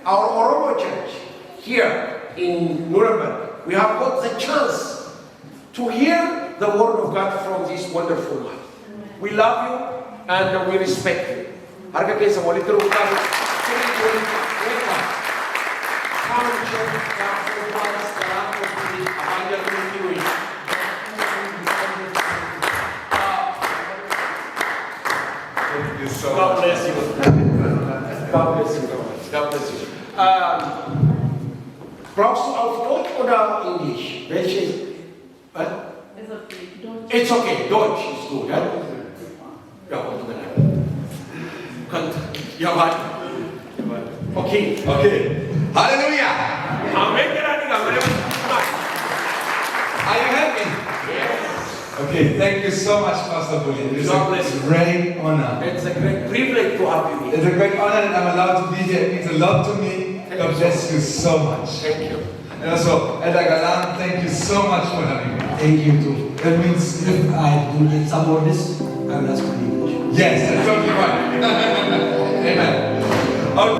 our Oromo church here in Nuremberg, we have got the chance to hear the word of God from this wonderful man. We love you and we respect you. Harga keessa walitti rukutaa God bless you. God bless you. God bless you. Brauchst du auf Deutsch oder Englisch? Welches? It's okay. Deutsch ist gut, ja? Ja, gut. Ja, warte. Okay. Okay. Hallelujah. Amen. Are you happy? Yes. Okay, thank you so much, Pastor Bullion. It's a great honor. It's a great privilege to have you here. It's a great honor that I'm allowed to be here. It means a lot to me. God bless you so much. Thank you. And also, Elder Galan, thank you so much for having me. Thank you too. That means, If I do get some more this, I will ask for English. yes, that's totally fine. Amen. Okay.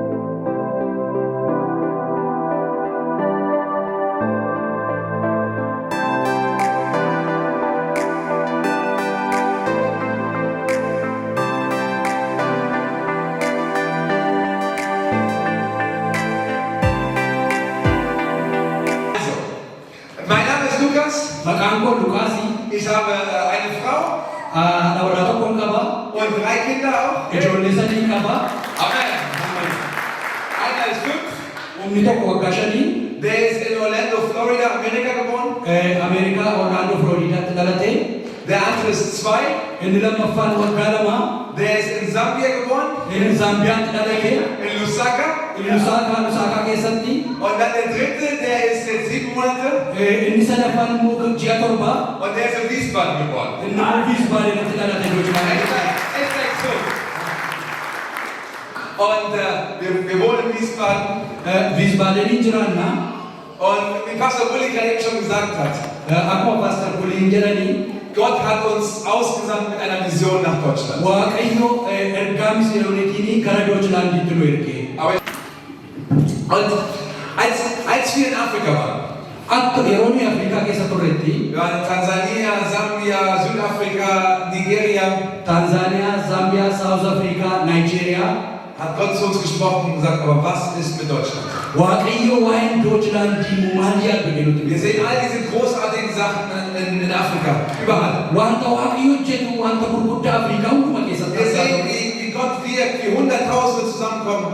Mein Name ist Lukas. Maqaan koo Lukaasi, Ich habe eine Frau haadha warraa tokkoon qaba, und 3 Kinder auch. ijoollee sadii qaba. Amen. Einer ist 5. Inni tokko waggaa shanii, Der ist in Orlando, Florida, Amerika geboren. Ameerikaa Orlaandoo Filooriidaatti dhalate. Der andere ist 2. Inni lammaffaan waggaa lama, Der ist in Sambia geboren. inni Zaambiyaatti dhalate. In Lusaka. Lusaakaa keessatti. Und dann der dritte, der ist jetzt 7 Monate. Inni sadaffaan immoo ji'a torba. Und der ist in Wiesbaden geboren. Inni immoo Wiesbaadenitti dhalate Deutschland. Echt gesund. Und wir wohnen in Wiesbaden. Wiesbaadeniin jiraanna. Und wie Pastor Bulli gerade eben schon gesagt hat, Akkuma Pastor Bulliin jedhanii. Gott hat uns ausgesandt mit einer Mission nach Deutschland. Waaqayyo ergaa misiyooneetiin gara Deutschlanditti nu erge. Und als wir in Afrika waren, Akka yeroo nuyi Afrikaa keessa turretti, wir waren in Tansania, Sambia, Südafrika, Nigeria, Taanzaaniyaa, Zaambiyaa, South Africa, Nigeria, hat Gott zu uns gesprochen und gesagt, aber was ist mit Deutschland? Waaqayyo waa'een Deutschlandii maal yaaddu nuti. Wir sehen all diese großartigen Sachen in Afrika, überall. Wanta Waaqayyo jedhu wanta gurguddaa Afrikaa hunduma keessatti Wir argaa sehen, turre. wie Gott wirkt, wie Hunderttausende zusammenkommen.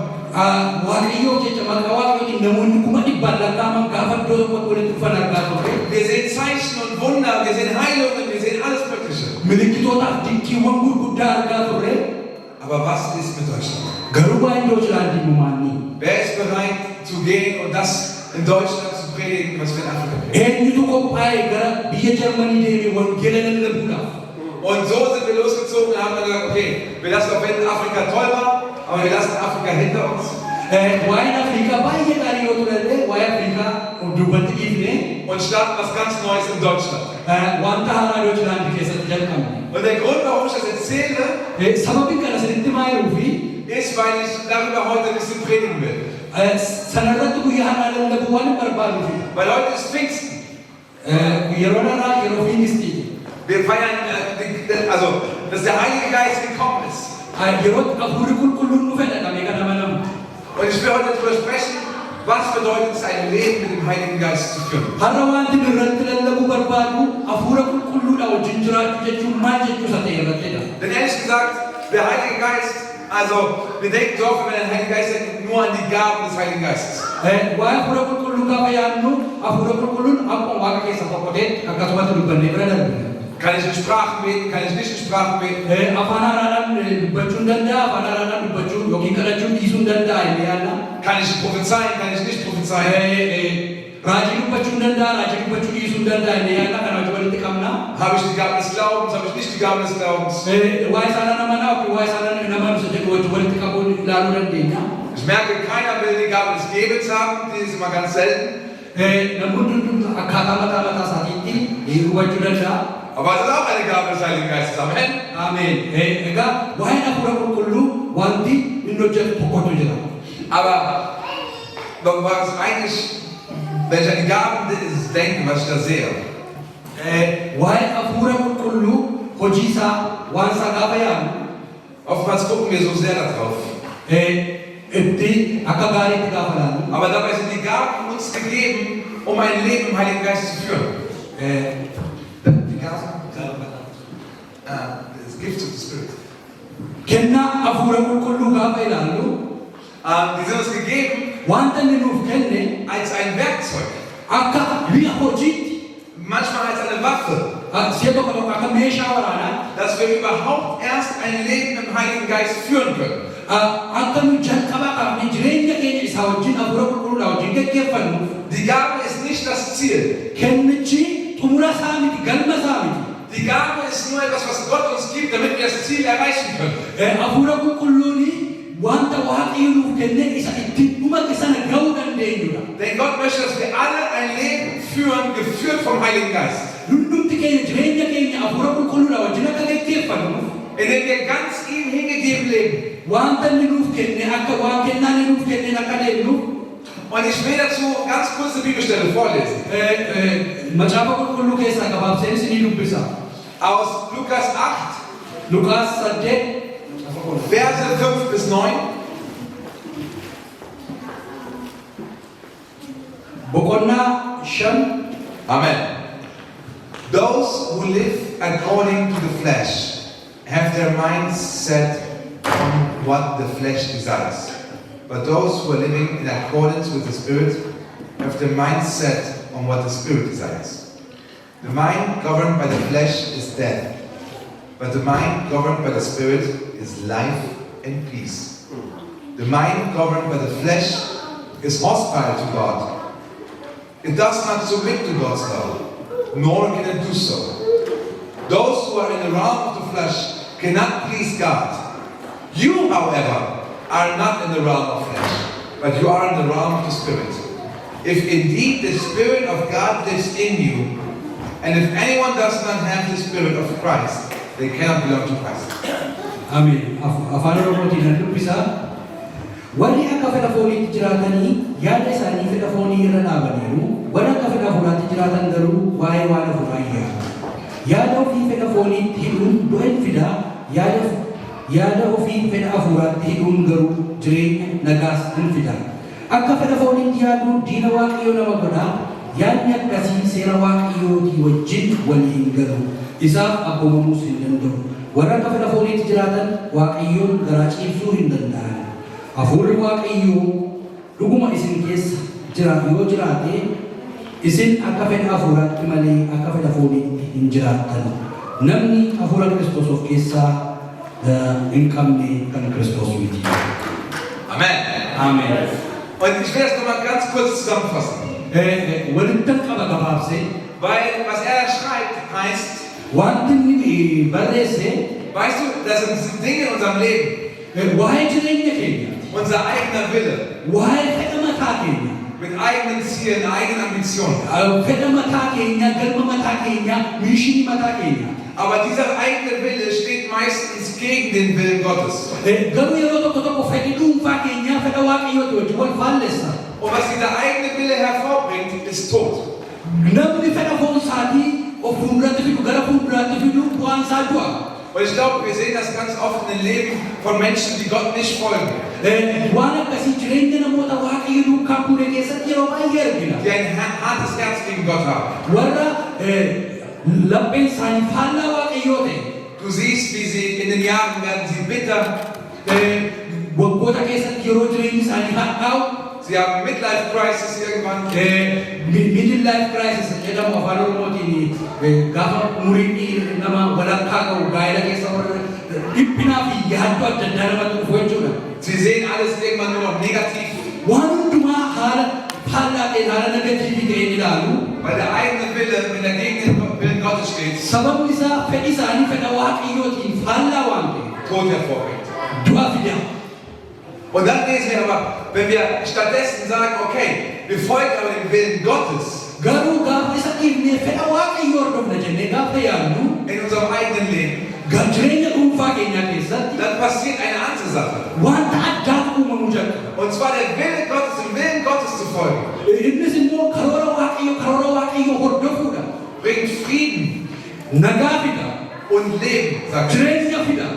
Waaqayyo jecha maqaa Waaqayyootiin namoonni kuma dhibbaan lakkaa'aman gaafa iddoo tokkotti walitti dhufan argaa turre. Wir sehen Zeichen und Wunder, wir sehen Heilungen, wir sehen alles Mögliche. Milikkitootaaf dinqiiwwan gurguddaa argaa turre. Aber was ist mit Deutschland? Garuu waa'een Deutschlandii maali? Wer ist bereit zu gehen und das in Deutschland zu predigen, was wir in Afrika predigen? Eenyutu qophaa'e gara biyya Jarmanii deemee wangeela lallabuudhaaf? Und so sind wir losgezogen und haben dann gesagt, okay, wir lassen auch wenn Afrika toll war, aber wir lassen Afrika hinter uns. Waa'een Afrikaa baay'ee gaarii yoo turellee waa'ee Afrikaa duubatti dhiifne Und starten was ganz Neues in Deutschland. wanta haaraa Deutschlandii keessatti jalqabne. Und der Grund, warum ich das erzähle, Sababiin kana isinitti maayiluu fi ist, weil ich darüber heute ein bisschen predigen will. sanarratti guyyaa har'aa lallabuu waan barbaaduu fi Weil heute ist Pfingsten. yeroo dhanaa yeroo Pfingstiiti. Wir feiern, also, dass der Heilige Geist gekommen ist. Yeroo hafuurri qulqulluun dhufe dhaqamee kan amanamu. Und ich will heute darüber sprechen, was bedeutet es, ein Leben mit dem Heiligen Geist zu führen. Har'a wanti irratti lallabuu barbaadu hafuura qulqulluudha wajjin jiraachuu jechuun maal jechuu isa ta'e irrattidha. Denn ehrlich gesagt, der Heilige Geist, also wir denken so oft, wenn wir an den Heiligen Geist denken, nur an die Gaben des Heiligen Geistes. Waa'ee hafuura qulqulluu gaafa yaadnu hafuura qulqulluun akkuma waaqa keessa tokko ta'e akkasumatti dubbannee bira darbina. Kann ich in Sprachen beten, kann ich nicht in Sprachen beten? Afaan haaraadhaan dubbachuu hin danda'a, afaan haaraadhaan dubbachuu yookiin kadhachuu dhiisuu hin danda'a inni yaadna. Kann ich prophezeien, kann ich nicht prophezeien? Raajii dubbachuu hin danda'a, raajii dubbachuu dhiisuu hin danda'a inni yaadna kana wajji walitti qabna. Habe ich die Gaben des Glaubens, habe ich nicht die Gaben des Glaubens? Waa'ee isaanii amanaa yookiin waa'ee isaanii nama nusa jedhu wajji walitti qabuun ilaaluu dandeenya. Ich merke, keiner will die Gabe des Gebens haben, die ist immer ganz selten. Namoonni hundumtuu akkaataa mataa isaatiitti hubachuu danda'a. Aber es ist auch eine Gabe des Heiligen Geistes. Amen. Amen. Egaa waa'een hafuura qulqulluu wanti inni hojjetu tokkotu jira. Aber was eigentlich, wenn ich an die Gaben denke, was ich da sehe. Waa'ee hafuura qulqulluu hojii isaa waan isaa gaafa yaadu Oftmals gucken wir so sehr darauf. itti akka gaariitti gaafa laalu. Aber dabei sind die Gaben uns gegeben, um ein Leben im Heiligen Geist zu führen. Die Gaben? Das Gift of the Spirit. Kennaa hafuura qulqulluu gaafa ilaallu Die sind uns gegeben wanta inni nuuf kenne als ein Werkzeug. akka mi'a hojiitti Manchmal als eine Waffe. si'a tokko tokko akka meeshaa waraanaa Dass wir überhaupt erst ein Leben im Heiligen Geist führen können. akka nu jalqaba qabne jireenya keenya isaa wajjin hafuura qulqulluudhaa wajjin geggeeffannu. Die Gabe ist nicht das Ziel. Kennichi xumura isaa miti galma isaa miti. Die Gabe ist nur etwas, was Gott uns gibt, damit wir das Ziel erreichen können. Hafuura qulqulluuni wanta waaqayyo nuuf kenne isa ittiin dhuma sana ga'uu dandeenyudha. Denn Gott möchte, dass wir alle ein Leben führen, geführt vom Heiligen Geist. Hundumti keenya jireenya keenya hafuura qulqulluudhaa wajjin akka geggeeffannu Indem wir ganz ihm hingegeben leben. wanta inni nuuf kenne akka waan kennaa inni nuuf kenne akka deemnu. Und ich will dazu ganz kurz eine Bibelstelle vorlesen. Macaafa qulqulluu keessaa gabaabseen isinii dubbisa. Aus Lukas 8, Lukaas 8 Verse 5 bis 9. boqonnaa 5 Amen. Those who live according to the flesh have their minds set on what the flesh desires. But those who are living in accordance with the Spirit have their minds set on what the Spirit desires. The mind governed by the flesh is death, but the mind governed by the Spirit is life and peace. The mind governed by the flesh is hostile to God. It does not submit to God's law, nor can it do so. Those who are in the realm of the flesh cannot please God. You, however, are not in the realm of flesh, but you are in the realm of the Spirit. If indeed the Spirit of God lives in you, and if anyone does not have the Spirit of Christ, they cannot belong to Christ. Amen. Afaan Oromootiin nan dubbisa. Warri akka fedha fooniitti jiraatanii yaada isaanii fedha foonii irra dhaabaniiru. Warri akka fedha hafuuraatti jiraatan garuu waa'ee waan hafuuraa yaadu. Yaada ofii fedha fooniitti hidhuun du'a fida. Yaada ofii fedha hafuuraatti hidhuun garuu jireenya nagaas fida. Akka fedha fooniitti yaaduun diina waaqayyoo nama godha. Yaadni akkasii seera waaqayyootii wajjin waliin galu. Isaaf abboomamuus hin danda'u. Warra akka fedha fooniitti jiraatan waaqayyoon garaa ciibsuu hin danda'an. Hafuurri waaqayyoo dhuguma isin keessa yoo jiraate isin akka fedha hafuuraatti malee akka fedha fooniitti hin jiraattan. Namni hafuura Kiristoos of keessaa hin qabne kan Kiristoos miti. Amen. Amen. Und ich will das nochmal ganz kurz zusammenfassen. Walittan qaba gabaabsee Weil was er schreibt heißt, wanti inni barreesse weißt du, das sind Dinge in unserem Leben. waa'ee jireenya keenya. Unser eigener Wille. Waa'ee fedha mataa keenya. Mit eigenen Zielen, eigenen Ambitionen. Fedha mataa keenya, galma mataa keenya, mishinii mataa keenya. Aber dieser eigene Wille steht meistens gegen den Willen Gottes. Garuu yeroo tokko tokko fedhi dhuunfaa keenyaa fedha waaqayyooti wajjin wal faallessa. Und was dieser eigene Wille hervorbringt, ist Tod. Namni fedha foonsaatii of fuulduratti fidu gara fuulduraatti fidu bu'aan isaa du'a. Und ich glaube, wir sehen das ganz oft in den Leben von Menschen, die Gott nicht folgen. Waan akkasii jireenya namoota waaqayyo duukaa bu'ee keessatti yeroo baay'ee argina. Die ein hartes Herz gegen Gott haben. Warra lapheen isaanii faallaa waaqayyoo ta'e. Du siehst, wie sie in den Jahren werden sie bitter. Waggoota keessatti yeroo jireenyi isaanii hadhaa'u. Sie haben Midlife Crisis irgendwann. Midlife crisis jedhamu afaan Oromootiin gaafa umuriin nama walakkaa ga'u gaa'ela keessa warra dhiphinaa fi yaaddoo adda addaa namatti dhufu jechuudha. Sie sehen alles irgendwann nur noch negativ. Waan hundumaa haala faallaa ta'een haala negatiivii ta'een ilaalu. Weil der eigene Wille, wenn er gegen den Willen Gottes steht, Sababni isaa fedhi isaanii fedha waaqayyootiin faallaa waan ta'e. Tod hervorbringt. Du'a fida. Und dann lesen wir aber, wenn wir stattdessen sagen, okay, wir folgen aber dem Willen Gottes Garuu gaafa isa dhiibnee fedha waaqayyoo hordofna jennee gaafa yaadnu in unserem eigenen Leben, jireenya dhuunfaa keenyaa keessatti dann passiert eine andere Sache. wanta addaatu uumamu jalqaba. Und zwar der Wille Gottes, im Willen Gottes folgen. Innis immoo karoora waaqayyo hordofuudha. Bringt Frieden Nagaa fida. und Leben, sagt er. Jireenya fida.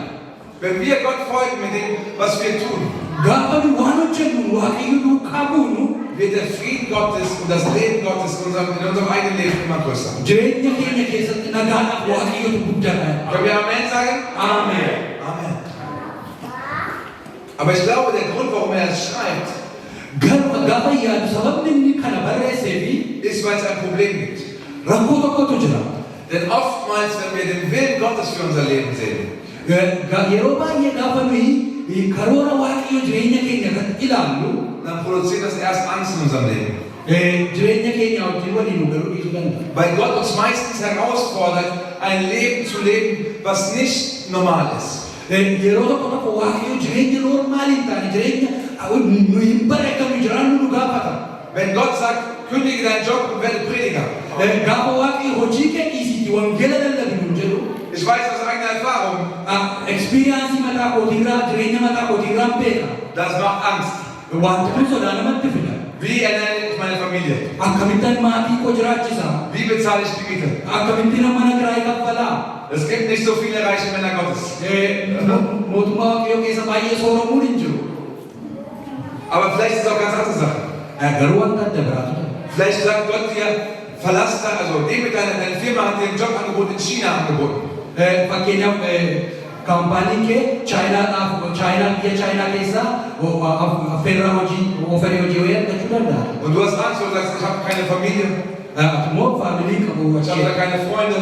Wenn wir Gott folgen mit dem, was wir tun, Gaafa nu waan hojjennu waaqayyo duukaa buunu wird der Frieden Gottes und das Leben Gottes in unserem eigenen Leben immer größer. jireenya keenya keessatti nagaadhaaf waaqayyotu guddaadha. Können wir Amen sagen? Ameen. Amen. Aber ich glaube, der Grund, warum er es schreibt, Garuu gaafa yaadu sababni inni kana barreesseefi ist, weil es ein Problem gibt. rakkoo tokkotu jira. Denn oftmals, wenn wir den Willen Gottes für unser Leben sehen, Yeroo baay'ee gaafa nuyi karoora waaqayyo jireenya keenya irratti ilaallu dann produziert das erst Angst in unserem Leben. jireenya keenya wajjin waliin nu galuu dhiisuu danda'a. Weil Gott uns meistens herausfordert, ein Leben zu leben, was nicht normal ist. Yeroo tokko waaqayyo jireenya noormaalii hin taane jireenya nu hin beekamne jiraannu nu gaafata. Wenn Gott sagt, kündige deinen Job und werde Prediger. Gaafa waaqayyo hojii kee dhiisiitii wangeela lallabi nu jedhu Ich weiß aus eigener Erfahrung, ekspiriyaansii mataa kootiirraa jireenya mataa kootiirraan beeka. das macht Angst. Wanti kun sodaa namatti fida. Wie ernähre ich meine Familie? Akkamittan maatii koo jiraachisa. Wie bezahle ich die Miete? Akkamittiin mana kiraa kaffalaa. Es gibt nicht so viele reiche Männer Gottes. Mootummaa waaqayyoo keessa baay'ee sooromuun hin jiru. Aber vielleicht ist es auch ganz andere Sachen. Garuu wanta adda biraatu jira. Vielleicht sagt Gott dir, verlass da, also deine Firma hat dir ein Jobangebot in China angeboten. Fakkeenyaaf kaampaaniin kee biyya chaayinaa keessaa affeerraa hojii oferii hojii wayii argachuu danda'a. Und du hast Angst, weil du sagst, ich habe keine Familie, Immoo faamilii qabu ich habe da keine Freunde,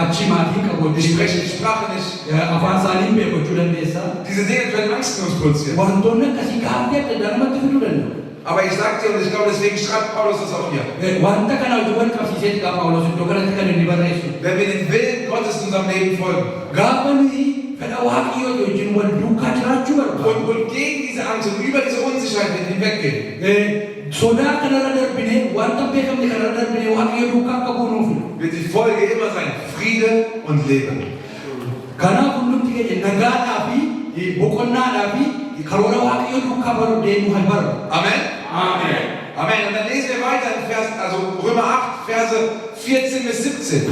achi maatii qabu ich spreche die Sprache nicht. afaan isaanii beekachuu dandeessa. Diese Dinge können Angst in uns produzieren. Wantoonni akkasii gaaffii adda addaa namatti fiduu danda'u. Aber ich sage dir, und ich glaube, deswegen schreibt Paulus das auch hier. Wanta kana hojii wal qabsiisee xiqqaa Phaawulos iddoo kanatti kan inni barreessu. Wenn wir den Willen Gottes in unserem Leben folgen Gaafa nuyi fedha waaqayyoo wajjin wal duukaa jiraachuu barbaadu. und gegen diese Angst und über diese Unsicherheit hinweggehen, Sodaa kanarra darbinee wanta beekamne kanarra darbinee waaqayyoo duukaa akka buunuuf. wird die Folge immer sein, Friede und Leben. Kanaaf hundumti keenya nagaadhaa fi boqonnaadhaa fi karoora waaqayyoo duukaa baru deemuu haa barru. Amen? Amen. Amen. Und dann lesen wir weiter in Römer 8, Verse 14 bis 17.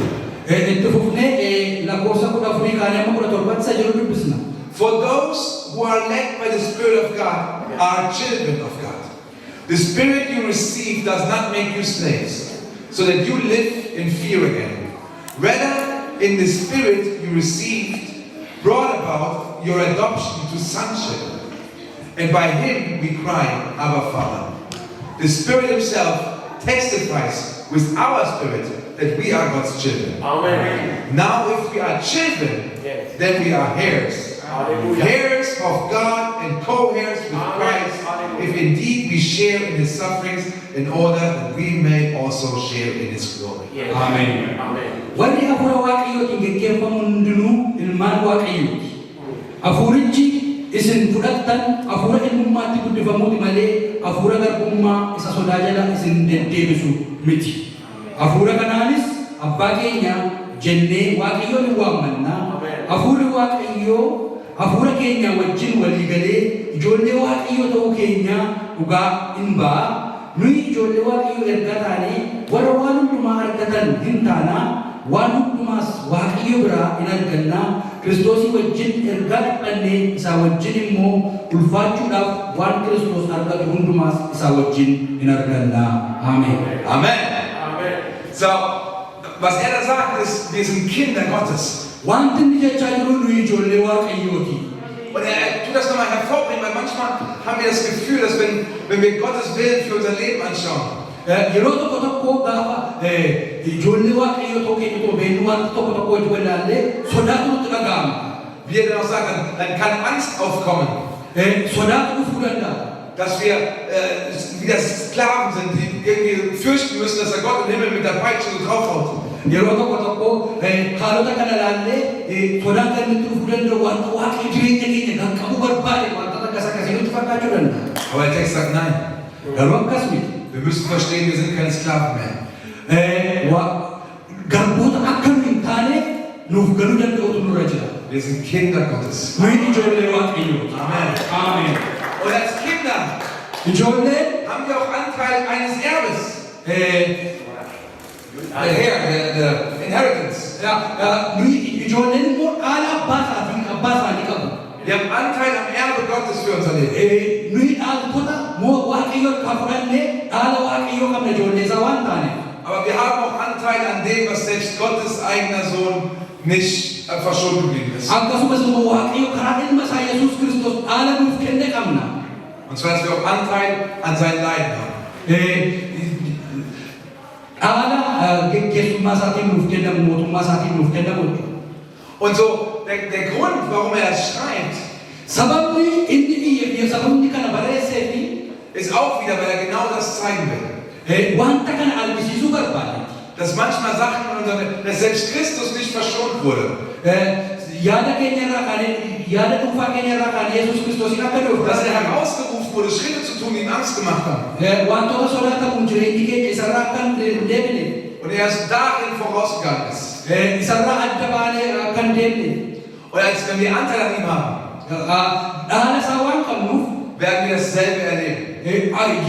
Itti fufnee lakkoofsa 14 kaanee amma 17 jiru dubbisna. For those who are led by the Spirit of God are children of God. The Spirit you receive does not make you slaves, so that you live in fear again. Rather, in the Spirit you received brought about your adoption to sonship. And by Him we cry, Abba, Father. The Spirit Himself testifies with our spirit that we are God's children. Amen. Now, if we are children, Yes. then we are heirs. Hallelujah. Heirs of God and co-heirs with Amen. Christ, Hallelujah. if indeed we share in His sufferings, in order that we may also share in His glory. Yes. Amen. Amen. Warri hafuura waaqayyootiin geggeeffamu hundinuu ilmaan waaqayyooti. Hafuurichi isin fudhattan hafuura ilmummaatti guddifamuuti malee hafuura garbummaa isa sodaa jala isin deddeebisu miti. Hafuura kanaanis abbaa keenya jennee waaqayyoon hin waammannaa. Hafuurri waaqayyoo hafuura keenya wajjin walii galee ijoollee waaqayyoo ta'uu keenya dhugaa hin ba'a. Nuyi ijoollee waaqayyoo erga taanee warra waan hundumaa argatan hin taanaa. Waan hundumaas waaqayyo biraa hin argannaa. Kiristoosii wajjin ergaa dhiphannee isaa wajjin immoo ulfaachuudhaaf waan Kiristoos argatu hundumaas isaa wajjin hin argannaa. Amen. Amen. Amen. So, was er da sagt, ist, wir sind Kinder Gottes. Wanti inni jechaa jiru nuyi ijoollee waaqayyooti. Und er tut das nochmal hervorbringen, weil manchmal haben wir das Gefühl, dass wenn wir Gottes Willen für unser Leben anschauen, Yeroo tokko tokko gaafa ijoollee waaqayyoo ta'uu keenya ta'uu beeknu wanta tokko tokko itti walaallee sodaatu nutti dhaga'ama. wie er dann auch sagt, dann kann Angst aufkommen, Sodaatu dhufuu danda'a. dass wir wieder Sklaven sind, die irgendwie fürchten müssen, dass der Gott im Himmel mit der Peitsche so draufhaut. Yeroo tokko tokko haalota kana ilaallee sodaan kan nutti dhufuu danda'u wanta waaqayyo jireenya keenya kan qabu barbaade wantoota akkas akkasii nutti fakkaachuu danda'a. Aber der Text sagt nein. Garuu akkas miti. Wir müssen verstehen, wir sind keine Sklaven mehr. Garboota akka nu hin taane nuuf galuu danda'utu nurra jira. Wir sind Kinder Gottes. Nuyi ijoollee waaqayyooti. Amen. Amen. Und als Kinder Ijoollee haben wir auch Anteil Anteil eines Erbes. The inheritance. Ijoolleen immoo dhaala abbaa isaanii qabu. Wir haben Anteil am Erbe Gottes für unser Leben. Nuyi dhaaltota moo waaqayyo kan fudhannee dhaala waaqayyoo qabna ijoollee isaa waan taaneef. Aber wir haben auch Anteil an dem, was selbst Gottes eigener Sohn nicht verschont geblieben ist. Akkasumas immoo waaqayyo karaa ilma isaa Yesuus Kiristoos dhaala nuuf kenne qabna. Und zwar, dass wir auch Anteil an seinen Leiden haben. Dhaala geggeessummaa isaatiin nuuf kennamu, mootummaa isaatiin nuuf kennamu. Und so, der Grund, warum er das schreibt, Sababni inni iyyeef sababni kana barreesseefi ist auch wieder, weil er genau das zeigen will. wanta kana argisiisuu barbaade. Dass manchmal Sachen in unserem Leben, dass selbst Christus nicht verschont wurde. Yaada keenya irraa kaanee yaada dhuunfaa keenya irraa kaanee Yesuus Kiristoosiin akka dhufu Dass er herausgerufen wurde, Schritte zu tun, die ihm Angst gemacht haben. wantoota sodaatamu jireenyi keenya isarraa akka hin deebine Und er ist darin vorausgegangen ist. isarraa adda baanee akka hin deemne Und als wenn wir Anteil an ihm haben, dhaala isaa waan qabnuuf werden wir dasselbe erleben.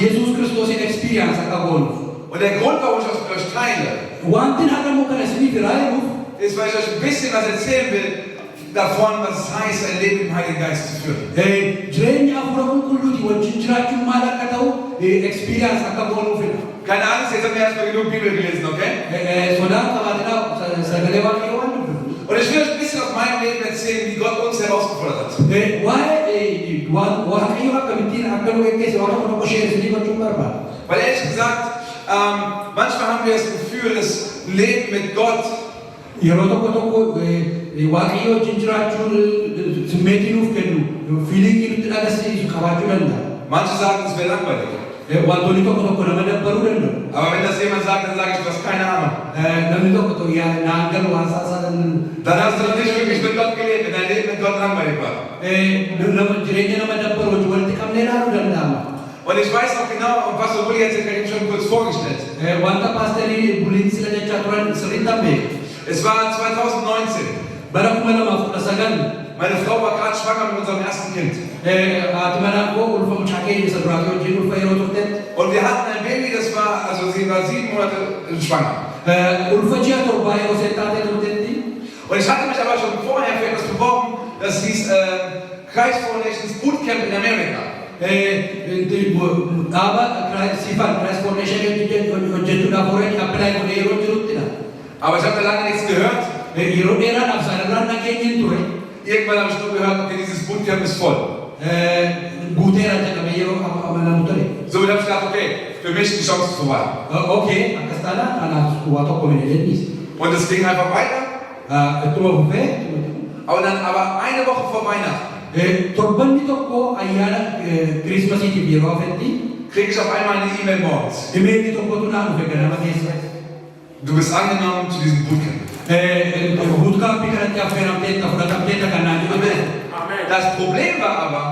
Yesuus Kiristoosiin experience akka goonuuf. Und der Grund, warum ich das mit euch teile, Wanti har'ammoo kana isiniif irraa himuuf ist, weil ich euch ein bisschen was erzählen will davon, was es heißt, ein Leben im Heiligen Geist zu führen. jireenya hafuura qulqulluuti wajjin jiraachuun maal akka ta'u experience akka goonuufidha. Keine Angst, jetzt haben wir erstmal genug Bibel gelesen, okay? Sodaan qabaatinaa sagalee waaqayyoo waan dubbisu. Und ich will euch ein bisschen aus meinem Leben erzählen, wie Gott uns herausgefordert hat. Waaqayyo akkamittiin akka nu geggeesse waan tokko ishee isinii gochuun barbaada. Weil ehrlich gesagt, manchmal haben wir das Gefühl, das Leben mit Gott Yeroo tokko waaqayyo wajjin jiraachuun simmeetii nuuf kennu fiiliingii nutti agarsiisu qabaachuu danda'a. manche sagen, es wäre langweilig. Wantoonni tokko nama dabbaruu danda'u. Aber wenn das jemand sagt, dann sage ich, du hast keine Ahnung. Namni tokko naan galu waan saasaa Dann hast du noch nicht wirklich mit Gott gelebt, wenn dein Leben mit Gott langweilig war. jireenya nama dabbaru wajjin walitti qabnee ilaaluu danda'ama. Und ich weiß noch genau, und Pastor Uli hat sich eben schon kurz vorgestellt. Wanta paasterii buliin sila jechaa turan sirriitti beeku. Es war 2019. Bara 2019 Meine Frau war gerade schwanger mit unserem ersten Kind. haati manaa koo ulfa mucaa keenya isa duraanii wajjin ulfa yeroo turtetti. Und wir hatten ein Baby, das war, also sie war 7 Monate schwanger. Ulfa ji'a torbaa yeroo isheen taatee turtetti. Und ich hatte mich aber schon vorher für etwas beworben, das hieß Christ Foundations Bootcamp in Amerika. Dhaaba siifan Christ Foundation hojjechuudhaaf horeetti appilaayi godhee yeroo jiruttidha. Aber ich habe da lange nichts gehört. Yeroo dheeraadhaaf sadarkaan nageenyi hin ture. Irgendwann habe ich nur gehört, okay, dieses Bootcamp ist voll. Guuteera jedhamee yeroo amanamu ture. Somit habe ich gedacht, okay, für mich die Chance ist vorbei. Okay, akkas taana kanaaf waa tokko hin jedhiis. Und es ging einfach weiter. Ittuma fufee. Aber eine Woche vor Weihnachten Torbanni tokko ayyaana Kirisimasiitiif yeroo hafetti kriege ich auf einmal eine E-Mail morgens. imeelli tokkotu naa dhufe ganama keessa. Du bist angenommen zu diesem Bootcamp. Bootcampii kanatti affeeramteetta fudhatamteetta kan naan jedhame. Das Problem war aber,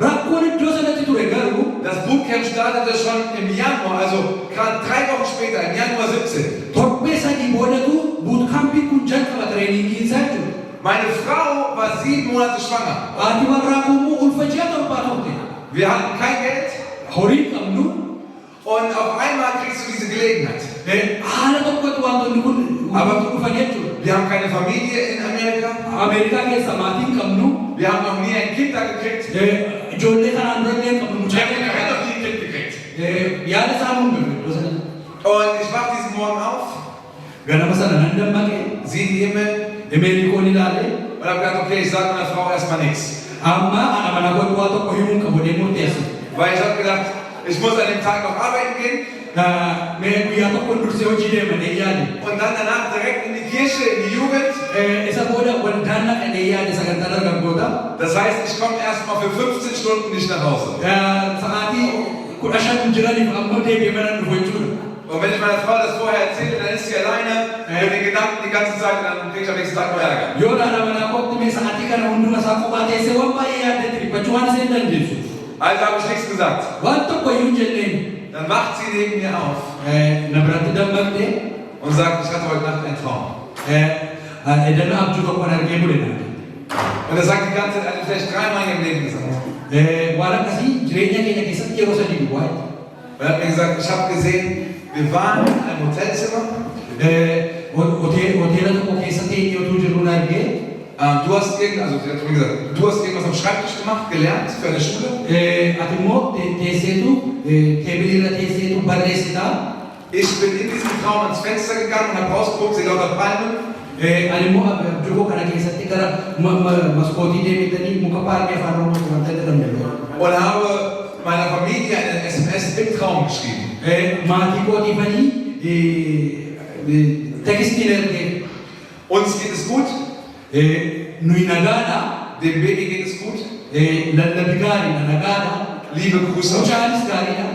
Rakkoon iddoo sanatti ture garuu das Bootcamp startete schon im Januar, also gerade 3 Wochen später, im Januar 17. torbee sadii boodatu bootcampiin kun jalqaba tireeniingii isaa jechuudha. Meine Frau war 7 Monate schwanger. Haati warraa koo ulfa ji'a torbaa turte. Wir hatten kein Geld Horii qabnu und auf einmal kriegst du diese Gelegenheit. haala tokkotti wantoonni kun dhufan jechuudha. Wir haben keine Familie in Amerika. Ameerikaa keessa maatiin qabnu Wir haben noch nie ein Kind da gekriegt. ijoollee kanaan durallee qabnu Ich mucaa habe noch nie ein Kind gekriegt. yaada isaa hundumaa iddoo sanatti. Und ich wach diesen Morgen auf, Ganama sana nan dammaqe sehe den Himmel imeelli koon ilaale und habe gedacht, okay, ich sage meiner Frau erstmal nichts. amma ana mana kootti waa tokko himuun qabu deemuu teessu. Weil ich habe gedacht, ich muss an dem Tag noch arbeiten gehen Mee guyyaa tokko dursee hojii deemanii yaade. und dann danach direkt in die Kirche, in die Jugend. Isa booda waldaan naqanii yaade sagantaa dargaggoota. Das heißt, ich komme erstmal für 15 Stunden nicht nach Hause. Sa'aatii 15 jiraniif ammoo deebi'ee mana dhufu jechuudha. Und wenn ich meiner Frau das vorher erzähle, dann ist sie alleine mit den Gedanken die ganze Zeit und dann kriege ich am nächsten Tag nur Ärger. Yoo dhala manaa kootti mee sa'aatii kana hunduma isaa kophaa teessee waan baay'ee yaaddetti dhiphachuu waan isheen dandeessu. Also habe ich nichts gesagt. Waan tokko iyyuu hin jenneen. Dann wacht sie neben mir auf Na biratti dammaqxee und sagt, ich hatte heute Nacht einen Traum. edana abjuu tokkoon argee bule naan. Und er sagt die ganze Zeit, vielleicht 3-mal in ihrem Leben gesagt. Waan akkasii jireenya keenya keessatti yeroo sadii duwwaa. Und er hat mir gesagt, ich habe gesehen, wir waren in einem Hotelzimmer. hoteela tokko keessa teenyee utuu jirru argee Du hast irgendwas am Schreibtisch gemacht, gelernt für eine Schule. ati immoo teesseetu teebilirra teesseetu barreessitaa. Ich bin in diesem Traum ans Fenster gegangen und habe rausgeguckt, sehe lauter Palmen. Ani immoo durgoo kana keessatti gara maskootii deebiitanii muka paarkii afaan oromoo turan jedhamu. Und habe meiner Familie eine SMS im Traum geschrieben. Maatii kootiifanii tekstiin ergee. Uns geht es gut. Nuyi nagaadha. Dem Baby geht es gut. Lallabi gaariidha nagaadha. Liebe Grüße aus, Mucaanis gaariidha.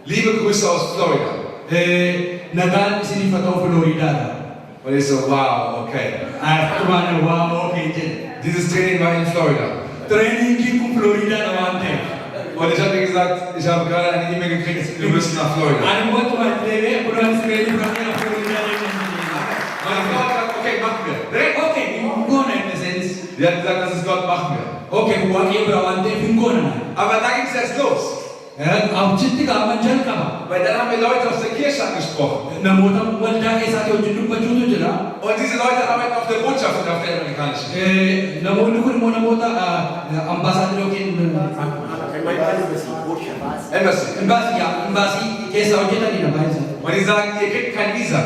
liebe Grüße aus Florida. Nagaan isiniif haa ta'u Filooriidaadha. Und ich so, wow, okay. Akkuma waa okay jedhe. Dieses Training war in Florida. Trainingiin kun Filooriidaadha waan ta'eef. Und ich habe mir gesagt, ich habe gerade eine E-Mail gekriegt, wir müssen nach Florida. Ani immoo akkuma deebi'ee kunuunsi reetii fudhatee Filooriidaa deemuun. Meine Frau hat gesagt, okay, machen wir. Direkt. Okay, hin goona in the sense. Die hat gesagt, das ist Gott, machen wir. Okay, waaqayyo bira waan ta'eef hin goona. Aber da ging es erst los. Achitti gaafa jalqaba. Weil dann haben wir Leute aus der Kirche angesprochen. Namoota waldaa keessatti hojii dubbachuutu jira. Und diese Leute arbeiten auf der Botschaft und auf der amerikanischen. Namoonni kun immoo namoota ambaasaadir yookiin Embassy. imbaasii keessa hojjetanidha baay'ee. Und die sagen, ihr kriegt kein Visa.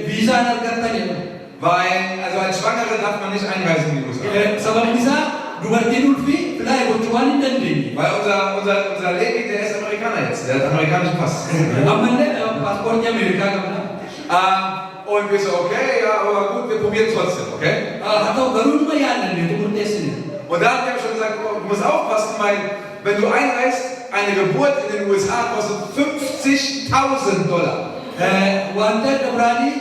Viizaan argattanidha. Weil, also als Schwangere darf man nicht einreisen in die USA. Sababni isaa dubartiin ulfi filaa gochuu waan hin dandeenye. Weil unser Levi, der ist Amerikaner jetzt. Der hat einen amerikanischen Pass. Ammallee paaspoortii Ameerikaa qabna. Und wir so, okay, ja, aber gut, wir probieren trotzdem, okay? Haa ta'u garuu numa yaalanneetu murteessine. Und da hat er schon gesagt, oh, du musst aufpassen, weil wenn du einreist, eine Geburt in den USA kostet $50.000. Wanta dabraanii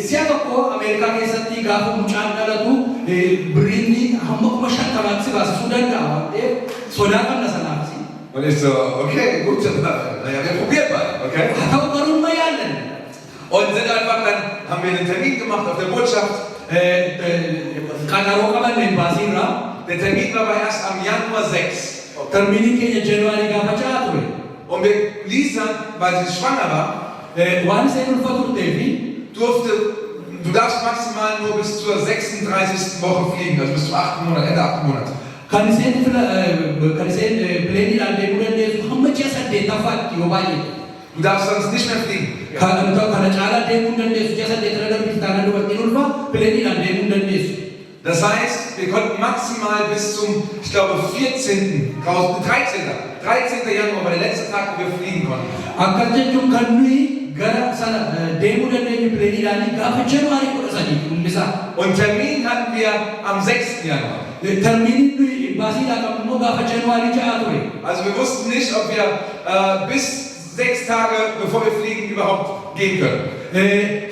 si'a tokko Ameerikaa keessatti gaafa mucaan dhalatu birriinni hamma 50,000 si baasisuu danda'a waan ta'eef sodaa qabna sanaaf. Und ich so, okay, gut, naja, wir probieren mal, okay? Haa ta'u garuu numa yaalanne. Und sind einfach dann, haben wir einen Termin gemacht auf der Botschaft. Qaxaroo qabanne baasiirraa. Der Termin war aber erst am Januar 6. Terminiin keenya Januaarii gaafa ja'a ture. Und wir Lisa, weil sie schwanger war, Waan isheen ulfa turteefi du darfst maximal nur bis zur 36. Woche fliegen, also bis zum 8. Monat, Ende 8. Monat. kan isheen pileeniidhaan deemuu dandeessu hamma ji'a 8ffaatti yoo baay'ee. Du darfst sonst nicht mehr fliegen. Kana caalaa deemuu dandeessu ji'a 8 darbii taanaan dubartiin ulfa pileeniidhaan deemuu dandeessu. Das heißt, wir konnten maximal bis zum, ich glaube, 13. Januar war der letzte Tag, wo wir fliegen konnten. Akka jechuun kan nuyi gara sana deemuu dandeenyu pileeniidhaan gaafa Januaarii 13 hundisaa. Und Termin hatten wir am 6. Januar. Terminiin nuyi baasiidhaan qabnu immoo gaafa Januaarii 6 ture. Also wir wussten nicht, ob wir bis 6 Tage, bevor wir fliegen, überhaupt gehen können.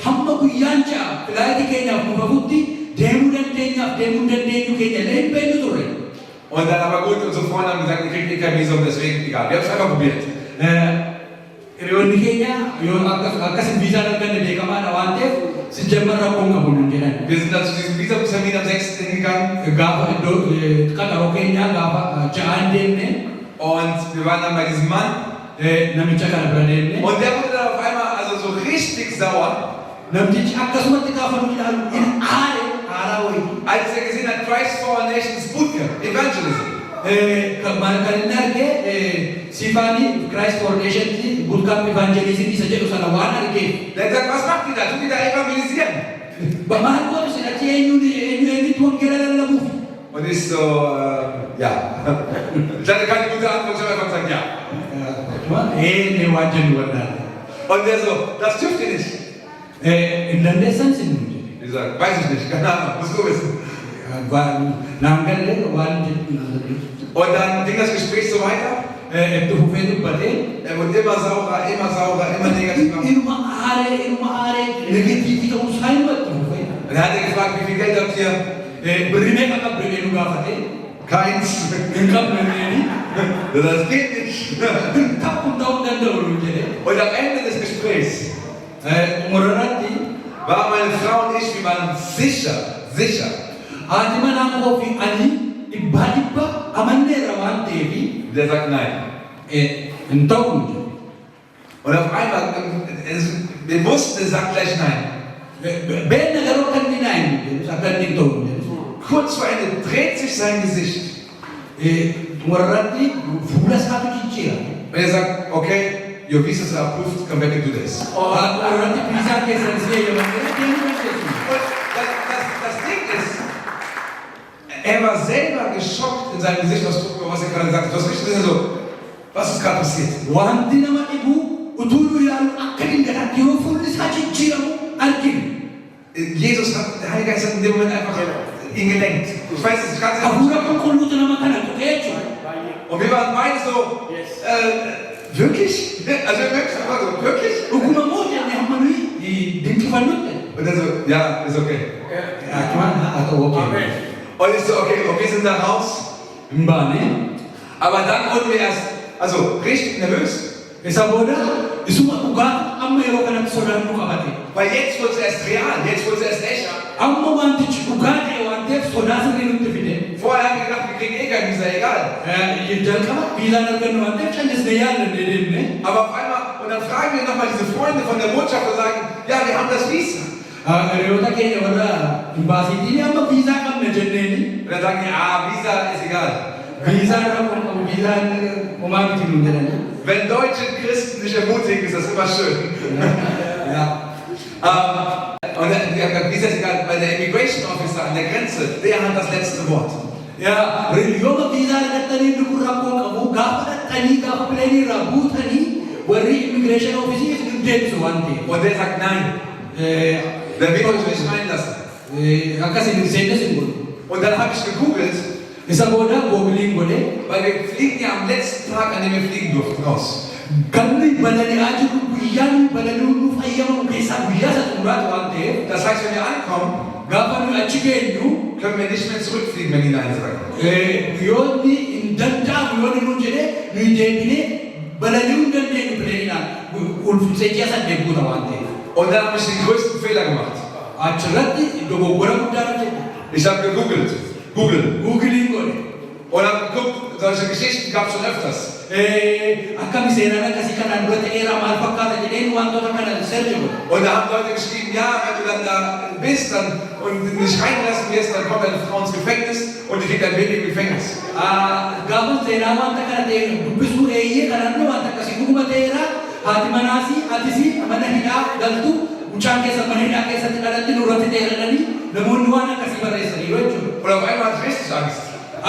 Hamma guyyaan 6 filaayitii keenyaaf nu bahutti deemuu dandeenyaaf deemuu dandeenyu keenya illee hin beeknu ture. Und dann aber gut, unsere Freunde haben gesagt, ihr kriegt kein Visum, deswegen egal. Wir haben es einfach probiert. Hiriyoonni keenya yoo akkasin viizaan arganne beekamaadha waan ta'eef si jamma rakkoon qabu nun jedhan. Wir sind dann zu diesem Visumtermin am 6. hingegangen. Gaafa iddoo qaxaroo keenyaa gaafa 6 deemne. Und wir waren dann bei diesem Mann. Namicha kana bira deemne. Und der wurde dann auf einmal also so richtig sauer. Namtichi akkasumatti gaafa nu ilaalu in aare aaraa wayii. Als er gesehen hat, Christ for All Nations Bootcamp, Evangelism. Kan inni arge Sifaanii Christ for Nations Bootcamp Evangelism isa jedhu sana waan argeef. Der hat gesagt, was macht ihr da? Tut ihr da evangelisieren? Maal godhu sinatti eenyutu wangeela lallabuuf. Und ich so, ja. Ich hatte keine gute Antwort, ich habe einfach gesagt, ja. Waan jennu wallaalle. Und der so, das dürft ihr nicht. In dandeessan sin jedhe. Ich sage, weiß ich nicht, keine Ahnung, musst du wissen. Naan galle waan Und dann ging das Gespräch so weiter. itti fufee dubbatee. Er wurde immer saurer, immer negativer. Ilma aaree negatiivii ta'uu isaa himatti fufee. Und er hat er gefragt, wie viel Geld habt ihr? Birrii meeqa qabdu jedhee nu gaafate. Keins. Hin qabnu jedhanii. Das geht nicht. Takkun ta'uu danda'u nu jedhee. Und am Ende des Gesprächs Umurratti war meine Frau und ich, wir waren sicher. haati manaa koo fi ani dhibba amanneerra waan ta'eefi Der sagt nein. hin ta'u nu jedhe. Und auf einmal, wir wussten, er sagt gleich nein. Beena garuu kan inni naa hin jedhu akka inni hin ta'u hin jedhu. Kurz vor Ende dreht sich sein Gesicht. Warratti fuula isaatu jijjiira. Und er sagt, okay, your visa is approved, come back and do this. Warratti viisaa keessan si eeyyamamee deemuu dandeessu. Und das Ding ist, er war selber geschockt in seinem Gesichtsausdruck, was er gerade gesagt hat. Das ist richtig so, was ist gerade passiert? Wanti nama dhibu utuu nu ilaalu akka dingataatti yoo fuulli isaa jijjiiramu arginu. Jesus hat, der Heilige Geist hat in dem Moment einfach ihn gelenkt. Ich weiß es ganz Hafuura qulqulluutu nama kana tuqee jechuudha. Und wir waren beide so, wirklich? Also wirklich? Dhuguma moo jennee hamma nuyi dinqifannutti. Und er so, ja, ist okay. Akkuma haa ta'u okay. Und ich so, okay, und wir sind da raus. Hin baane. Aber dann wurden wir erst, also richtig nervös. Isa booda isuma dhugaa amma yeroo kanatti sodaan nu qabate. Weil jetzt wurde es erst real, jetzt wurde es erst echt. Amma wantichi dhugaa ta'e waan ta'eef sodaa sirrii nutti fide. Vorher haben wir gedacht, wir kriegen eh kein Visa, egal. Jalqaba viizaan argannu waan ta'eef callisnee yaallanne deemne. Aber auf einmal, und dann fragen wir nochmal diese Freunde von der Botschaft und sagen, ja, wir haben das Visa. Hiriyoota keenya warra imbaasiitiin amma viizaa qabna jenneeni. Und dann sagen die, Visa ist egal. Viizaan qabu viizaan homaa miti nuun jedhani. Wenn deutsche Christen dich ermutigen, ist das immer schön. Ja. Und wir haben gesagt, Visa ist egal, weil der Immigration Officer an der Grenze, der hat das letzte Wort. Ja, yooma viizaa argattanii dhuguun rakkoo qabu gaafa dhattanii gaafa pileenii irraa buutanii warri immigreeshin ofiisii isin deebisu waan ta'eef. Und der sagt nein. Der will uns nicht reinlassen. Akkasiin seennes hin godhu. Und dann habe ich gegoogelt, Isa booda googliin godhe weil wir fliegen ja am letzten Tag, an dem wir fliegen durften, raus. kan nuyi balali'aa jirru guyyaan balali'uun nuuf ayyamamu keessaa guyyaa isa xumuraatu waan ta'eef Das heißt, wenn wir ankommen, gaafa nuyi achi geenyu können wir nicht mehr zurückfliegen, wenn die Nein sagen. yoo inni hin danda'amu yoo inni nuun jedhe nuyi deebinee balali'uu hin dandeenyu pileenidhaan ulfisee ji'a saddeet guuta waan ta'eef. Und dann habe ich den größten Fehler gemacht. Achirratti dogoggora guddaa hojjete. Ich habe gegoogelt. Google. Googiliin godhe. Und habe geguckt, solche Geschichten gab es schon öfters. Akkami seenaan akkasii kanaan dura ta'eera maal fakkaata jedheen wantoota kana search godhe. Und da haben Leute geschrieben, ja, wenn du dann da bist dann, und nicht reingelassen wirst, dann kommt deine Frau ins Gefängnis und die kriegt ein Baby im Gefängnis. Gaafa seenaa wanta kana ta'e dubbisuu eeyyee kanaan dura wanta akkasii dhuguma ta'eera haati manaasii haatisii mana hidhaa galtu mucaan keessa mana hidhaa keessatti dhalatti nurratti ta'eeradhanii namoonni waan akkasii barreessaniiru jechuudha. Und auf einmal hatte ich richtig Angst.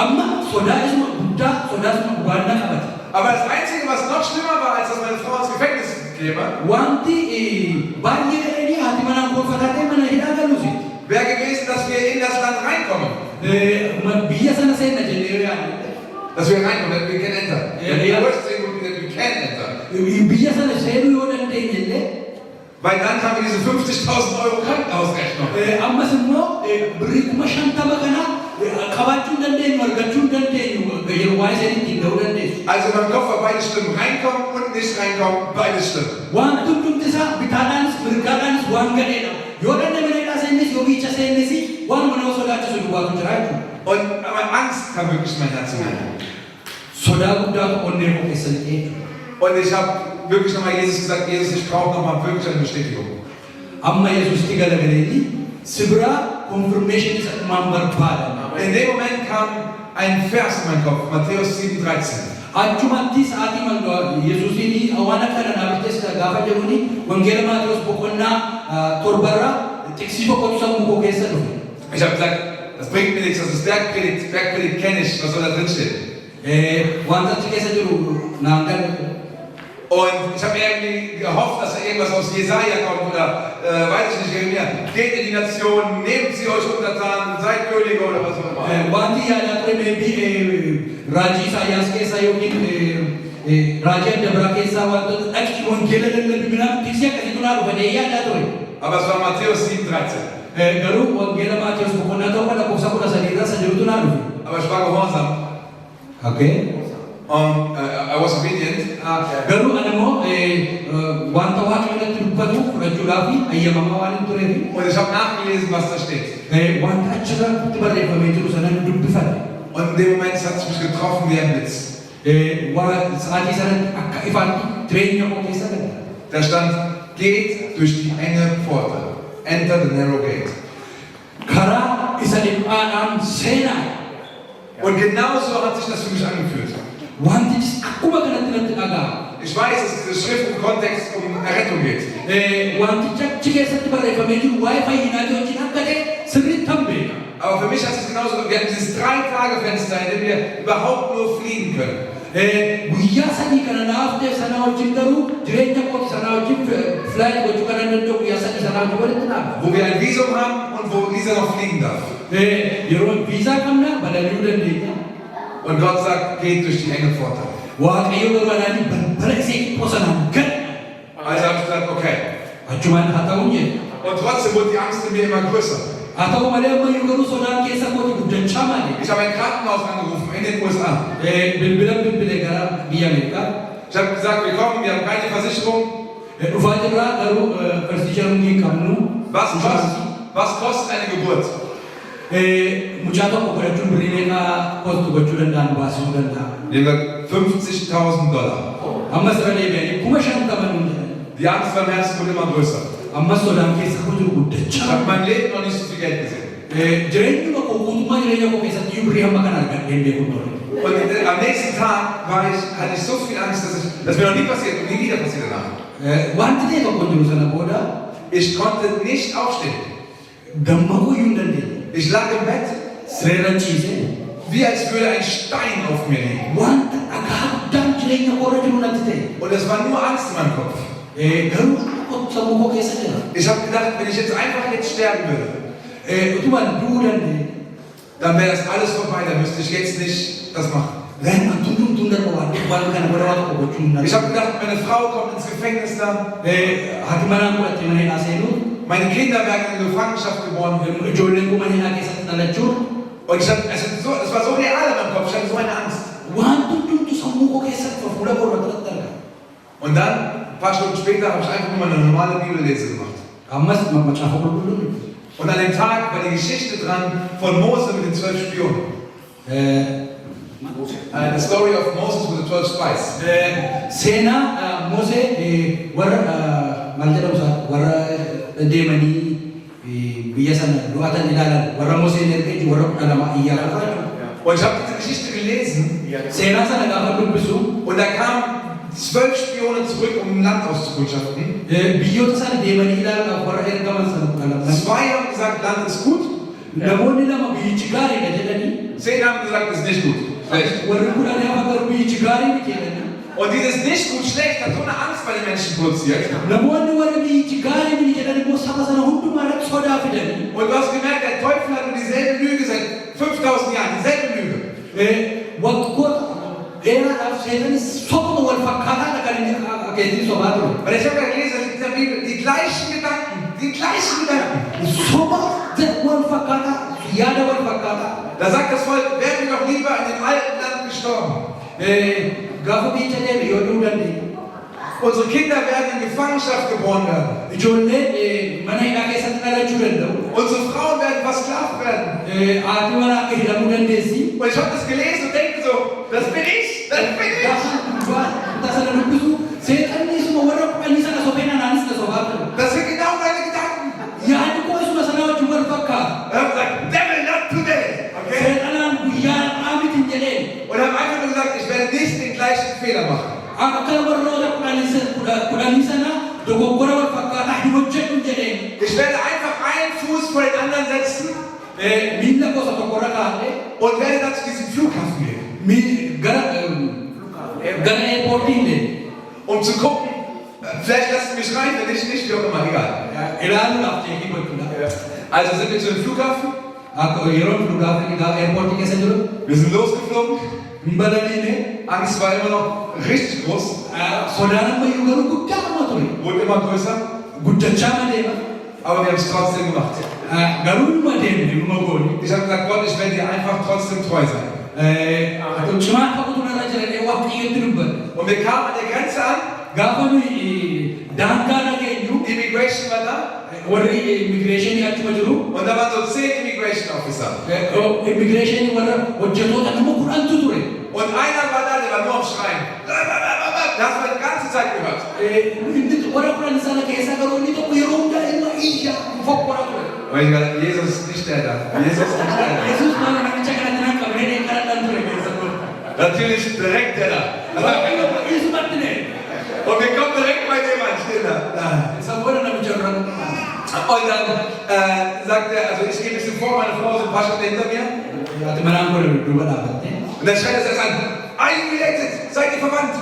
Amma sodaa isuma guddaa sodaa isuma gubaannaa qabate. Aber das Einzige, was noch schlimmer war, als dass meine Frau ins Gefängnis käme, Wanti baay'ee gadhanii haati manaa gonfatatee mana hidhaa galuusi. wäre gewesen, dass wir in das Land reinkommen. Biyya sana seenna jennee yaadne. Dass wir reinkommen, that we can enter. Ja, The ja. worst thing would be that we can enter. Biyya sana seenuu yoo dandeenye illee Weil dann haben wir diese 50.000 Euro Krankenhausrechnung. ammas immoo birrii 50,000 kana qabaachuu hin dandeenyu argachuu hin dandeenyu yeroo waa'ee sanii ittiin ga'uu dandeessu. Also beim Koffer beide Stimmen, reinkommen und nicht reinkommen, beide Stimmen. Wanti hundumti isaa bitaadhaanis mirgaadhaanis waan gadheedha. Yoo dandame dheeraa seennes yoo biicha seennes waan mana sodaachisu duwwaatu jira jechuudha. Und aber Angst kam wirklich mein Herz hinein. Sodaa guddaatu onnee koo keessatti jechuudha. Und ich habe wirklich nochmal Jesus gesagt, Jesus, ich brauche nochmal wirklich eine Bestätigung. Amma Yesuusitti galagaleeti si biraa confirmation isa dhumaan barbaada. In dem Moment kam ein Vers in meinen Kopf, Matthäus 7,13. Achumatti sa'aatii Yesuusiin waan akka nanaafittees gaafa jedhuuni wangeela Maatewos boqonnaa torbarraa xiqsii tokkotu sammuu koo keessa dhufe. Ich habe gesagt, das bringt mir nichts, das ist Bergpredigt, Bergpredigt kenne ich, was soll da drin stehen? Wanta achi keessa jiru naan galu. Und ich habe irgendwie gehofft, dass da irgendwas aus Jesaja kommt oder weiß ich nicht, Jeremia. Geht in die Nationen, nehmt sie euch untertan, seid Könige oder was auch immer. Wanti yaadaa ture meebii raajii Isaayyaas keessaa yookiin raajii adda biraa keessaa wantoota dhaqii wangeela lallabinaa tiksii akkasiitu naa dhufanii yaadaa ture. Aber es war Matthäus 7,13. Garuu wangeela Maatewos boqonnaa tokko lakkoofsa 13 irraa isa jirutu naa dhufe. Aber ich war gehorsam. Okay. I was obedient. Garuu ani immoo wanta Waaqayyo natti dubbatu fudhachuudhaaf ayyamamaa waan hin tureef Und ich habe nachgelesen, was da steht. wanta achirratti barreeffamee jiru sana dubbifadhe. Und in dem Moment hat es mich getroffen wie ein Blitz. Sa'aatii sanatti akka ifaatti jireenya koo keessa gala. Da stand, geht durch die enge Pforte. Enter the narrow gate. Karaa isa dhiphaadhaan seenaa. Und genauso hat sich das für mich angefühlt. Wantichis akkuma kanatti natti dhaga'ama. Ich weiß, dass diese Schrift im Kontext um Errettung geht. Wanticha achi keessatti barreeffamee jiru waa'ee fayyinaatii wajjin akka ta'e sirriitti hin beeka. Aber für mich hat es genauso, wir haben dieses 3-Tage-Fenster, in dem wir überhaupt nur fliehen können. Guyyaa sadii kana naaf ta'e sanaa wajjin garuu jireenya kooti sanaa wajjin filaayit gochuu kana danda'u guyyaa sadii sanaa wajjin walitti dhaaba. Wo wir ein Visum haben und wo Lisa noch fliegen darf. Yeroo viizaa qabna balali'uu dandeenya. Und Gott sagt, geht durch die enge Pforte. Waaqayyo garuu anaanii balbala isee dhiphoo sanaan gad. Also habe ich gesagt, okay. Achumaan haa ta'u jedhe. Und trotzdem wurde die Angst in mir immer größer. Haa ta'u malee ammayyuu garuu sodaan keessa kooti guddachaa malee. Ich habe ein Krankenhaus angerufen in den USA. Bilbile gara biyya Ameerikaa. Ich habe gesagt, willkommen, wir haben keine Versicherung. Dhufaa jirraa garuu farsiisharumni hin qabnu. Was kostet eine Geburt? Mucaa tokko godhachuun birrii meeqaa kostu gochuu danda'an baasisuu danda'a. Wir haben $50.000. Ammas irra deebi'anii 50,000 nuun jedhan. Die Angst beim Herzen wurde immer größer. Ammas sodaan keessa koo jiru Ich guddachaa. habe mein Leben noch nicht so viel Geld gesehen. Jireenyi koo guutummaa jireenya koo keessatti iyyuu birrii hamma kana argadhee hin beeku ture. Und am nächsten Tag hatte ich so viel Angst, dass mir noch nie passiert und nie wieder passiert danach. Wanti ta'e tokko jiru sana booda Ich konnte nicht aufstehen. gammachuu iyyuu hin dandeenye. Ich lag im Bett, Sireerra ciise. wie als würde ein Stein auf mir liegen. Wanta dhagaa guddaan jireenya koo irra jiru natti ta'e. Und es war nur Angst in meinem Kopf. Garuu sammuu koo keessa jira. Ich habe gedacht, wenn ich jetzt einfach jetzt sterben würde, Utubaan du'uu dandeenye. dann wäre das alles vorbei, dann müsste ich jetzt nicht das machen. Gaarii wantoonni darba waan kana booda waan tokko gochuu hin Ich habe gedacht, meine Frau kommt ins Gefängnis dann, Haati manaa godhattee mana hidhaa seenuu. meine Kinder werden in Gefangenschaft geboren. Ijoolleen kun mana hidhaa keessatti dhalachuun. Und es war so real in meinem Kopf, ich hatte so eine Angst. Wanti hundumtu sammuu koo keessatti fuula koo irratti argama. Und dann, ein paar Stunden später, habe ich einfach nur eine normale Bibellese gemacht. Ammas macaafa qulqulluun. Und an dem Tag war die Geschichte dran von Mose mit den 12 Spionen. The story of Moses with the 12 spies. Seenaa Musee warra maal jedhamu isaa warra deemanii biyya sana du'atan ilaalan warra Museen erga jiru warra 12 iyyaafata. Und ich habe diese Geschichte gelesen. Seenaa sana gaafa dubbisu. Und da kamen 12 Spione zurück, um ein Land auszukundschaften. Biyyoota sana deemanii ilaaluudhaaf warra ergaman sana 2 haben gesagt, Land ist gut. Namoonni lama biyyichi gaariidha jedhanii. 10 haben gesagt, ist nicht gut. Schlecht. Warri kudhanii hafa garuu biyyichi gaarii miti jedhanii. Und dieses nicht gut, schlecht hat so eine Angst bei den Menschen produziert. Namoonni warra biyyichi gaarii miti jedhanii immoo saba sana hundumaa irratti sodaa fidanii. Und du hast gemerkt, der Teufel hat nur dieselbe Lüge seit 5000 Jahren, dieselbe Lüge. Waggoota dheeraadhaaf seetanis sobama wal fakkaataa kan inni akeetii sobaa ture. Und ich habe gerade gelesen, dass in dieser Bibel die gleichen Gedanken. Soba wal fakkaataa yaada wal fakkaataa. Da sagt das Volk, wären wir doch lieber in dem alten Land gestorben. Gaafa biyya deeme yoo du'uu dandeenya. Unsere Kinder werden in Gefangenschaft geboren werden. Ijoolleen mana hidhaa keessatti dhalachuu danda'u. Unsere Frauen werden versklavt werden. Haati manaa akka hidhamuu dandeessi. Und ich habe das gelesen und denke so, das bin ich, das bin ich. Das sana dubbisu seexanni isuma warra kudhanii sana sopheen anaanis na sobaa ture. Das sind genau meine Gedanken. Yaadi koo isuma sana wajjin wal fakkaata. Ich habe gesagt, devil not today. Okay? Seexanaan guyyaa aamitiin jedheen. Und habe einfach nur gesagt, ich werde nicht den gleichen Fehler machen. Akka warroota kudhanii sana dogoggora wal fakkaataa hin hojjedhu jedheen. Ich werde einfach einen Fuß vor den anderen setzen Miila gosa tokkorra kaa'ee und werde dann zu diesem Flughafen gehen. Gara airportiin deeme. Um zu gucken, vielleicht lassen sie mich rein, wenn nicht, wie auch immer, egal. Ilaaluudhaaf jeeqii gochuudha. Also sind wir zu dem Flughafen. Yeroo flughafen airportii keessa jiru. Wir sind losgeflogen. Hin balaliine. Angst war immer noch richtig groß. Sodaan ammayyuu garuu guddaa nama ture. Wurde immer größer. Guddachaa deema. Aber wir haben es trotzdem gemacht. Garuu numa deemne numa goone. Ich habe gesagt, Gott, ich werde dir einfach trotzdem treu sein. Cimaa qabutu narra jira waaqayyotti dubbate. Und wir kamen an der Grenze an. Gaafa nuyi daangaa dhageenyu. Immigration war da. Warri immigireeshinii achuma jiru. Und da waren so 10 Immigration Officer. Immigireeshinii warra hojjetoota nama 10tu ture. Und einer war da, der war nur am Schreien. Da hast du die ganze Zeit gehört. Warra Aber ich dachte, Jesus ist nicht der da. Jesus ist nicht der da. Yesus malah namicha kanatti qabnee deekkaradhaan ture keessa ture. Natürlich direkt der da. Waaqayyo Yesuumatti ne. Und wir kommen direkt bei dem an, steht da. Isa booda namicha irraa Und dann sagt er, also ich gehe ein bisschen vor, meine Frau ist ein paar Schritte hinter mir. ati manaan godhe duuba dhaabatte. Und dann schreit er erst an, are you related? Seid ihr verwandt?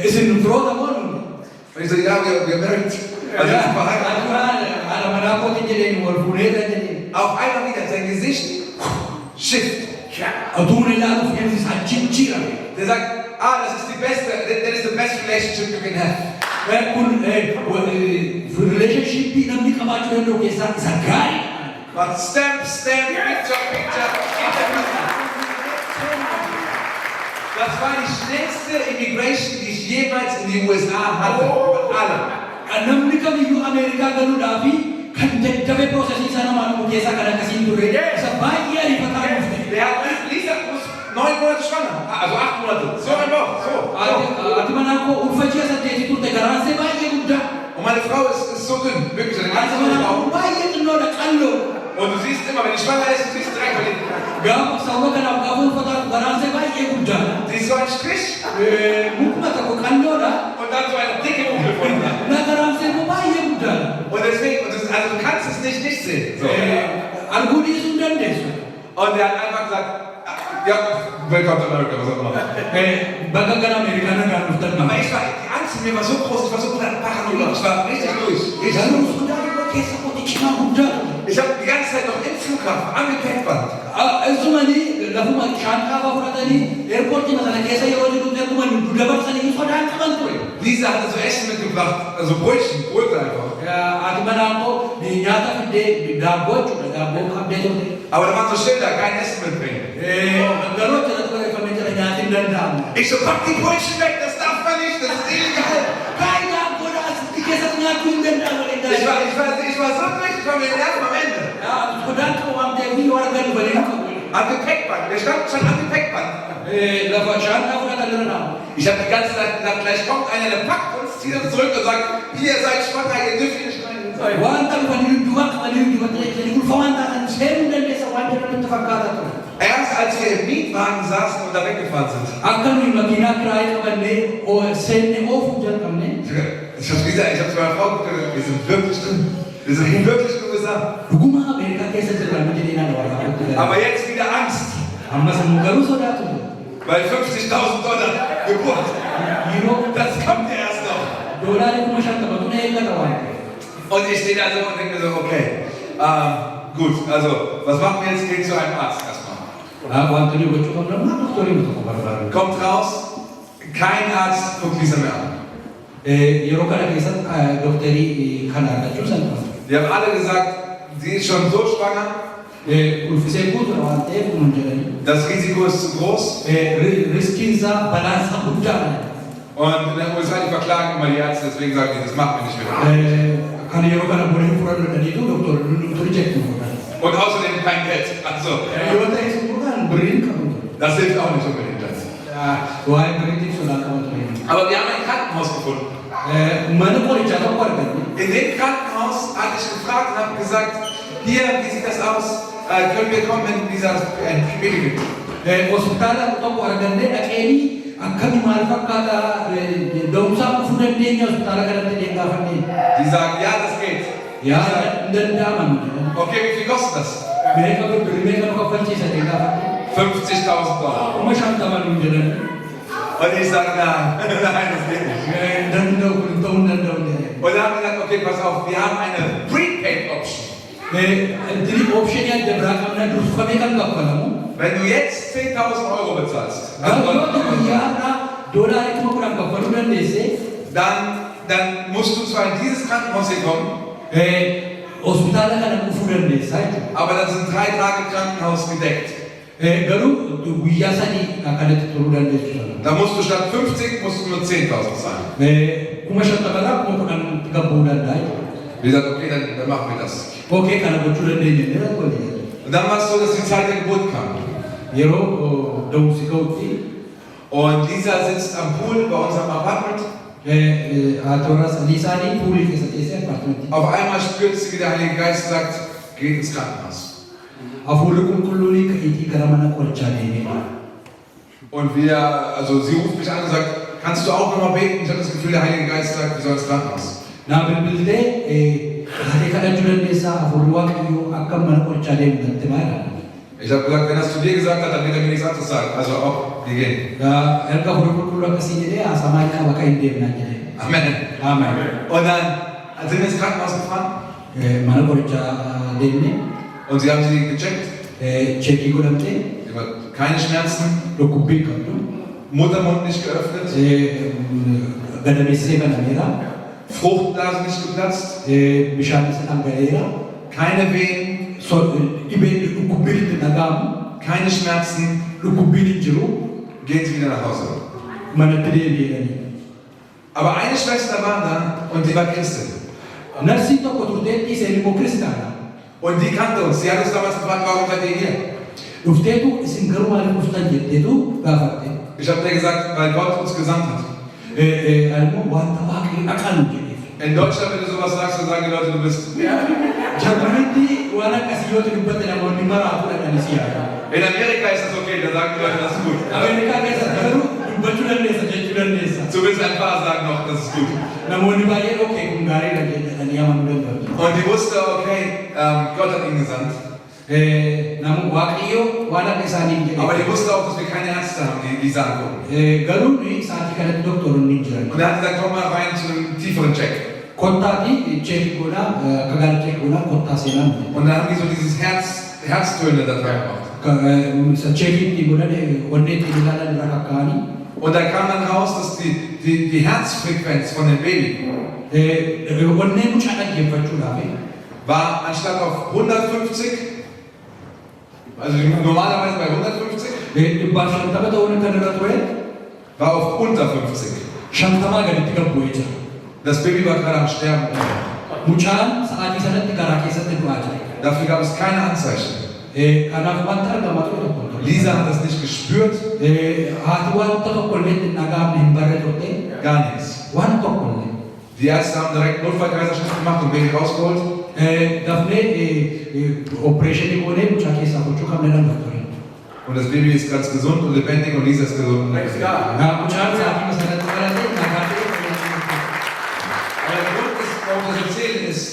Isin firoota moo nu? Und ich so, ja, wir married. Also wir sind verheiratet. Haadha manaa kootiin jedheen wal fuudheedha jedheen. Auf einmal wieder sein Gesicht shift. Utuun ilaaluuf deemsi isaa jijjiirame. Der sagt, das ist die beste, that is the best relationship you can have. Kun relationship namni qabaachuu danda'u keessaa isa gaarii. But stamp, picture. Das war die schnellste Immigration, die ich jemals in die USA hatte. Über alle. Namni kamiyyuu Ameerikaa galuudhaa fi kan jajjabe proosesii isaa namaa dhufu keessaa kan akkasiin turre isa baay'ee ariifataa dhufte. Lisa muss 9 Monate schwanger. Also 8 Monate. So ein Loch. So. Ati manaa koo ulfa ji'a saddeetii turte garaansee baay'ee guddaa. Und meine Frau ist so dünn. Wirklich. Eine Ati ganz manaa dünne koo Frau. baay'ee xinnoodha qalloo. Und du siehst immer, wenn die schwanger ist, du siehst direkt, wenn die... Gaafa sababa kanaaf gaafa ulfataatu garaansee baay'ee guddaadha. Sie ist so ein Strich. Mukuma tokko qalloodha. Und dann so eine dicke Kugel von da. Na garaansee koo baay'ee guddaadha. Und deswegen, also du kannst es nicht sehen. So. Arguu dhiisuu hin dandeessu. Und er hat einfach gesagt, ja, willkommen to America, was auch immer. Bakka gara Ameerikaa nagaan dhuftan. Aber die Angst in mir war so groß, ich war so paranoid, ich war richtig durch. Garuu sodaa keessa kooti cimaa guddaadha. Ich habe die ganze Zeit noch im Flughafen am Gepäckband. Isumanii lafuma shaanqaa fudhatanii eerpoortii sana keessa yeroo jirutti akkuma dabarsanii sodaan qaban ture. Lisa hatte so Essen mitgebracht, also Brötchen, Brot einfach. Ati manaa koo nyaata fiddee daabboo jechuudha daabboo qabdee turte. Aber da waren so Schilder, kein Essen mitbringen. Garuu jalatti barreeffamee jira nyaati hin danda'amu. Ich so, pack die Brötchen weg, das darf man nicht, das ist illegal. Kaayii daabboodha asitti keessatti nyaatuu hin danda'amu. Ich war so durch, ich war mir erst am Ende. Sodaan qabu waan ta'eef yoo argan baliin qabu. Am Gepäckband, wir standen schon am Gepäckband. Lafa shaanqaa fudhatan irra naamu. Ich habe die ganze Zeit gedacht, gleich kommt einer, der packt uns, zieht uns zurück und sagt, hier, ihr seid schwanger, ihr dürft hier nicht rein. Waan dhufanii duwwaa qabanii duwwaa ulfa waan taatan seenuu hin dandeessa waan jedhamutti fakkaata ture. Erst als wir im Mietwagen saßen und da weggefahren sind. Akka nuyi makiinaa kiraayii qabannee seennee oofuu jalqabne. Ich habe gesagt, ich habe zu meiner Frau gesagt, wir sind wirklich drin. Wir sind wirklich in den USA. Dhuguma Ameerikaa keessa jirra nuti jedhee naan Aber jetzt wieder Angst. Amma sammuu garuu sodaatu jira. Weil $50.000 Geburt. Das kommt ja erst noch. Doolaarii 50,000 na eeggata waan ta'eef. Und ich stehe da so und denke mir so, okay, gut, also, was machen wir jetzt? Gehen zu einem Arzt erstmal. Wantoonni gochuu qabna maa doktoriin tokko barbaadu. Kommt raus, kein Arzt guckt Lisa mehr an. Yeroo kana keessatti doktorii kan argachuu salphata. Die haben alle gesagt, sie ist schon so schwanger, Ulfisee guutuudha waan ta'eef kun jedhanii. das Risiko ist zu groß. Riskiin isaa balaan isaa guddaadha. Und in den USA, die verklagen immer die Ärzte, deswegen sagen die, das machen wir nicht mehr. Kan yeroo kana boriin fudhannu dhaniitu doktori jechuun fudhan. Und außerdem kein Geld. Also, Yoo ta'e sun fudhan biriin qabu. das hilft auch nicht unbedingt. Das. Waa'ee biriitiif sodaa qabu ture. Aber wir haben ein Krankenhaus gefunden. Mana qorichaa tokko arganne. In dem Krankenhaus hatte ich gefragt und habe gesagt, hier, wie sieht das aus? Können wir kommen, wenn Lisa ein Baby gibt? Hospitaala tokko arganne dhaqeenii akkami maal fakkaata da'umsaa dhufuu dandeenya hospitaala kanatti deengaafanne. Die sagen, ja, das geht. Yaa hin danda'aman. Okay, wie viel kostet das? Meeqa nu kaffalchiisa deengaafanne. $50.000. 50,000 nu jedhan. Und ich sage, nein, nein, das geht nicht. Danda'u kun ta'uu hin danda'u jedhe. Und dann haben wir gesagt, okay, pass auf, wir haben eine Prepaid-Option. Diri optionii adda biraa qabna dursifamee kan kaffalamu. Wenn du jetzt 10.000 Euro bezahlst, Gaafa guyyaa irraa doolaarii 10,000 kaffaluu dandeesse. dann musst du zwar in dieses Krankenhaus hier kommen, Hospitaala kana dhufuu dandeessa jechuudha. aber dann sind 3 Tage Krankenhaus gedeckt. Garuu guyyaa sadii akkanatti turuu dandeessu sana. Da musst du statt 50 musst du nur 10.000 zahlen. 50,000 10,000 gabbuu danda'a jechuudha. Wir sagten, okay, dann machen wir das. Okay, kana gochuu dandeenya jedhee rakkoo. Und dann war es so, dass die Zeit der Geburt kam. Yeroo da'umsi ka'utti Und Lisa sitzt am Pool bei unserem Apartment. haatoras liisaanii puulii keessa teessee apartamentii. Auf einmal spürt sie, wie der Heilige Geist sagt, geht ins Krankenhaus. Hafuurri qulqulluun ka'iitii gara mana qorichaa deemee Und also sie ruft mich an und sagt, kannst du auch nochmal beten? Ich habe das Gefühl, der Heilige Geist sagt, wir sollen ins Krankenhaus. naa bilbiltee haatee kadhachuu dandeessaa hafuurri waaqayyoo akka mana qorichaa deemu gatte maal Ich habe gesagt, wenn er es zu dir gesagt hat, dann wird er mir nichts anderes sagen. Also auch, wir gehen. erga hafuurri qulqulluu akkasii jedhee haasamaa isaa bakka hin deemnaan jedhee. Amen. Amen. Und dann sind wir ins Krankenhaus gefahren Mana qorichaa deemnee und sie haben sie gecheckt. cheekii godhamtee Sie hat keine Schmerzen, dhukkubbii qabdu. Muttermund nicht geöffnet, Gadameessee banameera. Fruchtblase nicht geplatzt, Bishaan isa dhangala'eera. keine Wehen, Dhibeen dhukkubbiin itti dhaga'amu. keine Schmerzen, Dhukkubbiin hin jiru. gehen sie wieder nach Hause. Manatti deebi'anii. Aber eine Schwester war da und die war Christin. Narsiin tokko turteetti isheen immoo kiristaana. Und die kannte uns. Sie hat uns damals gefragt, warum seid ihr hier? Dhufteetu isin garuu maaliif dhuftan jetteetu gaafatte. Ich habe dir gesagt, weil Gott uns gesandt hat. Immoo wanta waaqayyo dhaqan jedheef. In Deutschland, wenn du sowas sagst, dann sagen die Leute, du bist. Jarmanitti waan akkasii yoo dubbatte namoonni maraatu dhaqanii si yaada. In Amerika ist das okay, da sagen die Leute, das ist gut. Ameerikaa keessatti garuu dubbachuu dandeessa jechuu dandeessa. Zumindest ein paar sagen noch, das ist gut. Namoonni baay'een okay kun gaariidha jedhanii amanuu danda'u. Und die wusste, okay, Gott hat ihn gesandt. Waaqayyo waan akka isaanii hin Aber jedhe. die wusste auch, dass wir keine Ärzte haben, die sagen gucken. Garuu isaatii kanatti doktoroonni hin jiran. Und er hat gesagt, komm mal rein zu einem tieferen Check. Kottaati cheekii godhaa akka gaara cheekii godhaa kottaa seenaan. Und dann haben die so dieses Herztöne da dran gemacht. Cheekii itti godhan onnee itti ilaalan irra kakkaa'anii. Und da kam dann raus, dass die Herzfrequenz von dem Baby Onnee mucaa dhaggeeffachuudhaaf war anstatt auf 150, also normalerweise bei 150, dhibbaaf shantama ta'uun kan irra ture war auf unter 50. shantamaa gaditti gabbu'ee jira. Das Baby war gerade am Sterben. Mucaan sa'aatii sanatti garaa keessatti du'aa jira. Dafür gab es keine Anzeichen. Kanaaf wanta argamaa ture tokko hin turre. Lisa hat das nicht gespürt, Haati wanta tokko illee hin dhaga'amne hin barre turte gar nichts. waan tokko illee. Die Ärzte haben direkt Notfallkaiserschnitt gemacht und Baby rausgeholt. Dafnee opereeshinii goonee mucaa keessaa gochuu qabne danda'u ture. Und das Baby ist ganz gesund und lebendig und Lisa ist gesund. Mucaan sa'aatii sanatti barate nagaatee Aber der Grund ist, warum ich das erzähle, ist,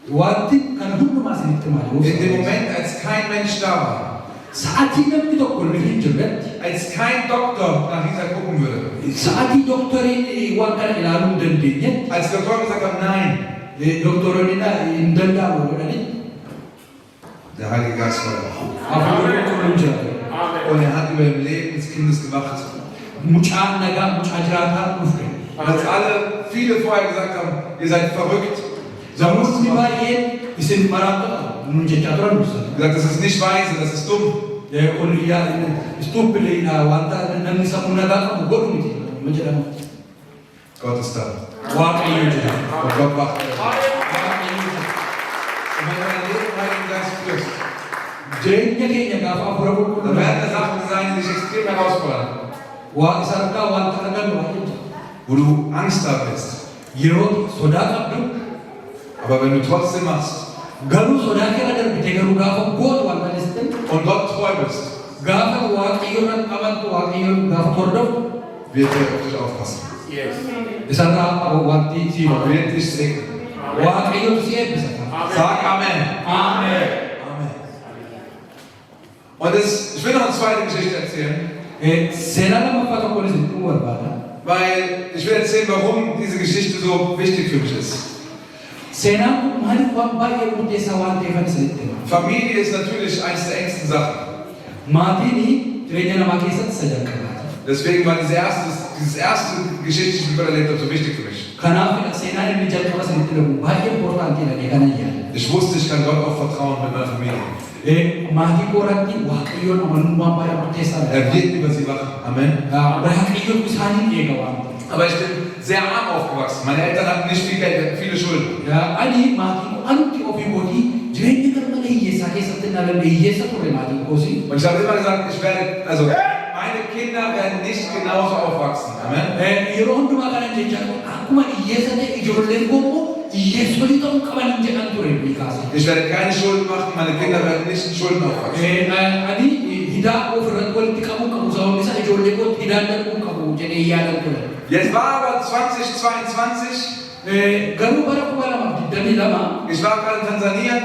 wanti kana hundumaa isinitti maali? in dem Moment, als kein Mensch da war, Sa'aatii namni tokko illee hin jirretti. als kein Doktor nach Lisa gucken würde, Sa'aatii doktoriin waan kana ilaaluu hin dandeenyetti. als die Doktoren gesagt haben, nein, Doktoroonni hin danda'amu godhanii der Heilige Geist war da. hafuurri qulqulluun jira. Und er hat über dem Leben des Kindes gewacht. Mucaan nagaa mucaa jiraataa dhufte. Und als viele vorher gesagt haben, ihr seid verrückt, Namoonni baay'een isin maraatota nun jechaa turan ibsan. gesagt, das ist nicht weise, das ist dumm. Kun istuuppileedha wanta namni sammuu nagaa qabu godhu miti ma jedhamu. Gott ist da. Waaqayyo jira. Und Gott wacht. Waaqayyo jira. Und wenn du dein Leben im Heiligen Geist führst, Jireenya keenya gaafa hafuura dann qulqulluu werden da Sachen sein, die dich extrem herausfordern. waa isa harkaa wanta argannu baay'ee jira. Wo du Angst da bist. Yeroo sodaa qabdu Aber wenn du trotzdem machst garuu sodaa keera darbite garuu gaafa gootu waan taasiste und Gott treu bist, gaafa waaqayyoon qabattu waaqayyoon gaafa hordoftu wird er auf dich aufpassen. isarraa wanti sii Er wird dich segnen. waaqayyoon si eebbisa. Sag Amen. Amen. Amen. Und ich will noch eine zweite Geschichte erzählen, Seenaa lammaffaa tokkoon isinitti himuu barbaada. weil ich will erzählen, warum diese Geschichte so wichtig für mich ist. Seenaan kun maaliif waan baay'ee murteessaa waan ta'eefan isinitti hima. Familie ist natürlich eines der engsten Sachen. Maatiin jireenya namaa keessatti isa jalqabaati. Deswegen war dieses erste Geschichte, die ich mit erlebt habe, so wichtig für mich. Kanaaf seenaan inni jalqaba isinitti himu baay'ee importantiidha kana yaada. Ich wusste, ich kann Gott auch vertrauen mit meiner Familie. Maatii kooratti waaqayyoon amanummaan baay'ee murteessaadha. Er wird über sie wachen. Amen. Waaqayyoon isaanii eega waan ta'eef. Aber ich bin sehr arm aufgewachsen. Meine Eltern hatten nicht viel Geld, hatten viele Schulden. Ani maatiin anti ofii kootii jireenya garmalee hiyyeessaa keessatti dhalanne hiyyeessa turre maatiin koosii. Und ich habe immer gesagt, meine Kinder werden nicht genauso aufwachsen. Amen. Yeroo hundumaa kana jecha akkuma hiyyeessa ta'e ijoolleen koo hiyyeessonni ta'uu qaban hin jedhan ture Miikaas. Ich werde keine Schulden machen, meine Kinder werden nicht in Schulden aufwachsen. Ani hidaa ofirratti walitti qabuu qabu sababni isaa ijoollee kootti hidaan darbuu qabu jedhee yaadan ture. Jetzt war aber 2022, Garuu bara 2022 ich war gerade in Tansania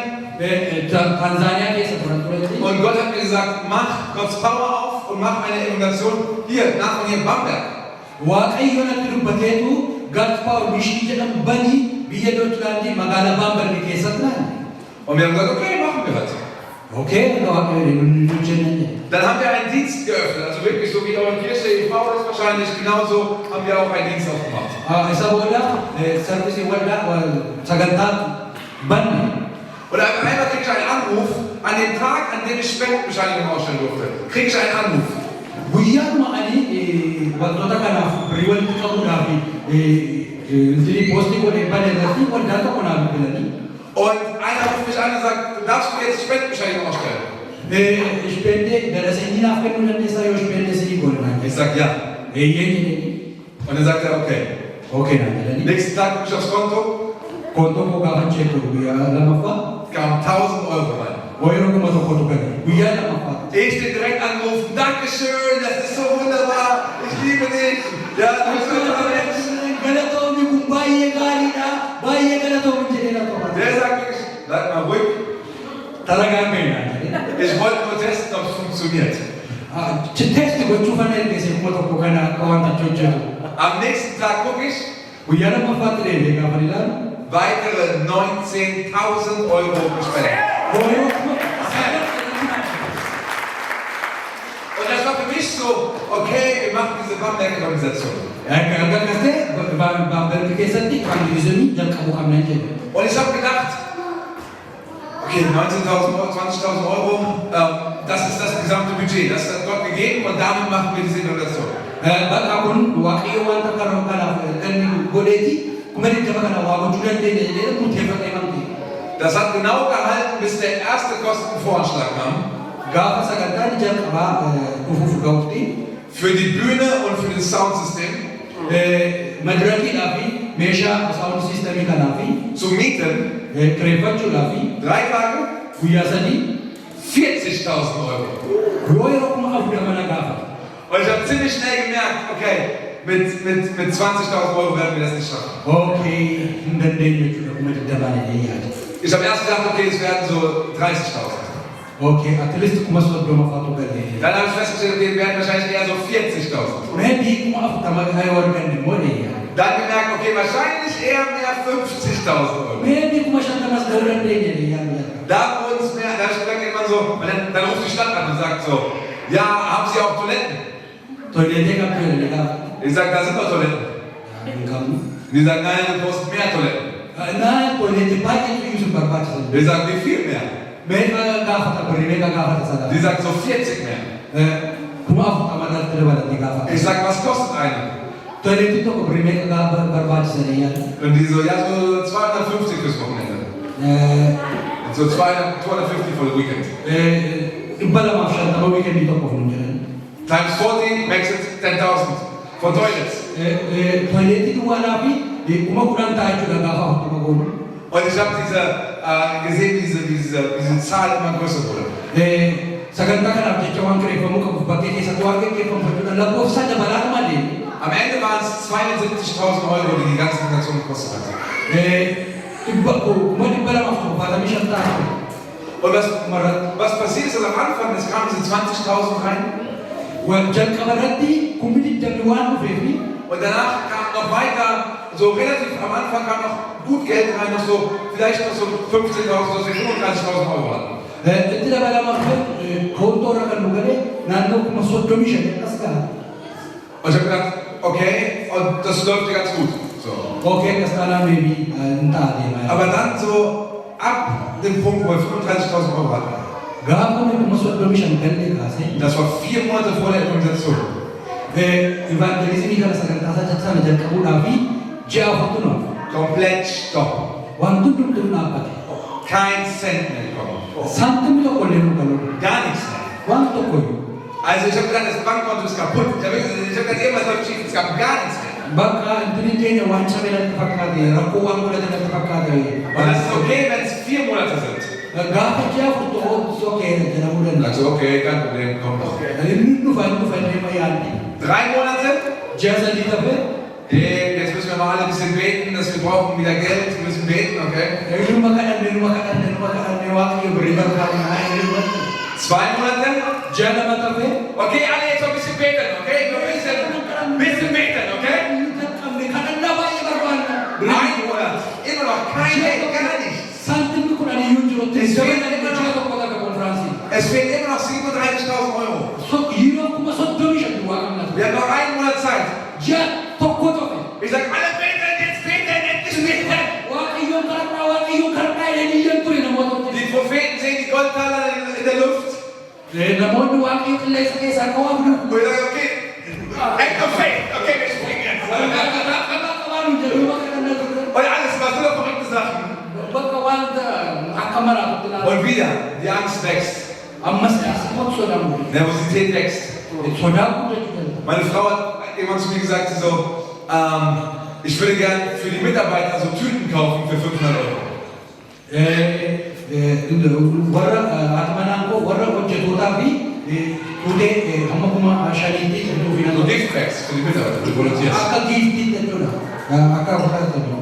Taanzaaniyaa keessa turan turetti. und Gott hat mir gesagt, mach Gottes Power auf und mach eine Emigration hier, nach und hier in Bamberg. Waaqayyo natti dubbateetu God's Power Mission jedhamu banii biyya Dootlaandii magaalaa Baamberg keessatti naan. Und wir haben gesagt, okay, machen wir das. Okay, nu jennaan. Dann haben wir einen Dienst geöffnet, also wirklich so wie eure Kirche in Bau ist wahrscheinlich, genauso haben wir auch einen Dienst aufgemacht. Isa booda sarvisii waldaa sagantaa banne. Und einmal kriege ich einen Anruf, an dem Tag, an dem ich Spendenbescheinigung ausstellen durfte, kriege ich einen Anruf. Guyyaadhuma ani wantoota kanaaf birrii walitti qabuudhaaf poostii godhee bane irratti waldaa tokko naaf bilbilanii. Und einer ruft mich an und sagt, du darfst mir jetzt Spendenbescheinigung ausstellen. Spende darasanii naaf kennuu dandeessaa yoo spende sinii godhan. Ich sage ja. Eeyyee jedhanii. Und dann sagt er, okay. Okay naan jedhanii. Nächsten Tag gucke ich aufs Konto, Kontoo koo gaafa cheekuu guyyaa lammaffaa. kam 1000 Euro rein. Wayiroo kuma tokkotu gale guyyaa lammaffaa. Ich den direkt angerufen, Dankeschön, das ist so wunderbar, ich liebe dich. Ja, du bist ein toller Mensch. Galatoomni kun baay'ee gaariidha. Baay'ee galatoomi jedhee na to'ata. Der sagt wirklich, bleib mal ruhig, Talagaan beeknaa jedhee. ich wollte nur testen, ob es funktioniert. Teesti gochuufan ergeesse kuma tokko kana akka wanta hojjetu. Am nächsten Tag gucke ich, Guyyaa lammaffaatti deebi'ee gaafa ilaalu. weitere 19.000 Euro gespendet. Wayiroo kuma Und das war für mich so, okay, wir machen diese Bamberg-Organisation. Akka kastee Baamberg keessatti Evangelismii jalqabuu qabna jedhe. Und ich habe gedacht, okay, 19.000 Euro, 20.000 Euro, das ist das gesamte Budget, das hat Gott gegeben und damit machen wir diese Organisation. Bakka kun waaqayyo wanta kanaaf kan godheeti kuma digdama kana waa gochuu dandeenya jedhee murteeffatee mamte. Das hat genau gehalten, bis der erste Kostenvoranschlag kam. Gaafa sagantaan jalqabaa dhufuuf ga'utti Für die Bühne und für das Soundsystem, madirakiidhaa fi meeshaa saawundi siistemii kanaa fi zu mieten, kireeffachuudhaa fi 3 Tage, guyyaa sadii 40.000 Euro. yeroo kuma afurtama na gaafata. Und ich habe ziemlich schnell gemerkt, okay, mit 20.000 Euro werden wir das nicht schaffen. Okay, hin dandeenyu jechuudha kuma digdamaan jedhee yaade. Ich habe erst gedacht, okay, es werden so 30.000. Okay, at least kuma soddoma faatu galee. Dann habe ich festgestellt, okay, es werden wahrscheinlich eher so 40.000. Maybe kuma afurtama yoo arganne immoo yaade. Dann gemerkt, okay, wahrscheinlich eher mehr 50.000 Euro. Maybe kuma shantamas ga'uu dandeenya jedhee yaade. Da wurde es mehr, da habe ich gedacht, irgendwann so, und dann ruft die Stadt an und sagt so, ja, haben Sie auch Toiletten? Toiletee qabdu jedhee gaafa. Ich sage, da sind doch Toiletten. Hin qabnu. Die sagen, nein, du brauchst mehr Toiletten. Naa toiletee baay'eetu iyyuu sun barbaachisan. Wir sagen, wie viel mehr? Meeqa gaafata birrii meeqa gaafata sadaa. Die sagt so 40 mehr. Kuma afurtama irratti dabalatee gaafata. Ich sag, was kostet eine? Toiletii tokko birrii meeqa barbaachisan yaada. Und die so, ja, so 250 fürs Wochenende. Und so 250 for the weekend. Dhibba lamaaf shantama wiikendii tokkoof nu jedhan. Times 40 makes it 10,000 for toilets. Toiletii duwwaadhaa fi kuma kudhan ta'a jechuudha gaafa afurtama goonu. Und ich habe gesehen, diese Zahl immer größer wurde. Sagantaa kanaaf jecha waan kireeffamuu qabuuf bakkee keessatti waan gaggeeffamu lakkoofsa dabalaa malee. Am Ende waren es 72.000 Euro, die die ganze Organisation gekostet hat. Kuma dhibba lamaaf torbaatamii shan ta'a. Und was passiert ist, am Anfang, es kamen diese 20.000 rein. Jalqaba irratti kumni digdamni waan dhufeefi Und danach kam noch weiter, so relativ am Anfang kam noch gut Geld rein, noch so, vielleicht noch so 15.000, so 35.000 Euro hatten. itti dabalamaaf koontoo irra kan nu gale naannoo kuma soddomii shan akkas gaha. Und ich habe gedacht, okay, und das läuft ja ganz gut. So. Okay, akkas taanaa meebii hin ta'a deemaa. Aber dann so ab dem Punkt, wo wir 35.000 Euro hatten, Gaafa kuma soddomii shan gallee kaasee das war 4 Monate vor der Organisation. Evangelismii kana sagantaa sana jalqabuudhaa fi ji'a afurtu nuuf. Komplett stopp. Wanti hundumtuu dhaabbate. Kein Cent mehr bekommen. Santimni tokko illee nu galu. Gar nichts mehr. Waan tokko iyyuu. Also ich habe gedacht, das Bankkonto ist kaputt. Ich habe gedacht, irgendwas läuft schief, es gab gar nichts mehr. Bakka intini keenya waan cabee natti fakkaate rakkoo waan godhate natti fakkaate Gaafa ji'a furtuu sokee jedhamu danda'a. Also, okay, kein Problem, komm doch. Inni dhufan deema yaadni. 3 Monate? Ji'a sadii tafe. Jetzt müssen wir mal alle ein bisschen beten, dass wir brauchen wieder Geld. Wir müssen beten, okay? Numa kadhanne waaqayyo birrii barbaadna inni 2 Monate? ji'a lama tafe. Okay, alle jetzt noch ein bisschen beten, okay? Nur ein bisschen beten, okay? Kadhannaa baay'ee barbaadna. 1 Monat. Immer noch kein Geld, gar nicht. Saantimni kudhan iyyuu hin jiru. Ji'a tokko tafe konfiraansii. Es fehlen immer noch 37.000 Euro. Yeroo kuma 35 duwwaa qabna. Wir haben noch 1 Monat Zeit. Ji'a tokko tafe. Ich sage, alle beten, jetzt beten, endlich beten. Waaqayyoon kadhadhaa jedhanii iyyan ture namoota. Die Propheten sehen die Goldtaler in der Luft. Namoonni waaqayyo qilleensa keessaa qabamu. Und ich sage, okay, act of faith, okay, wir springen jetzt. Und alles, was nur verrückte Sachen. Und wieder, die Angst wächst. Nervosität wächst. Meine Frau hat irgendwann zu mir gesagt, sie so, ich würde gern für die Mitarbeiter so Tüten kaufen für 500 Euro. Warra atmanaan koo warra hojjetootaa fi fuudhee hamma kuma shaniitti hedduu fi So Giftpacks für die Mitarbeiter, die Volunteers. akka giiftii jechuudha. Akka fudhatamu.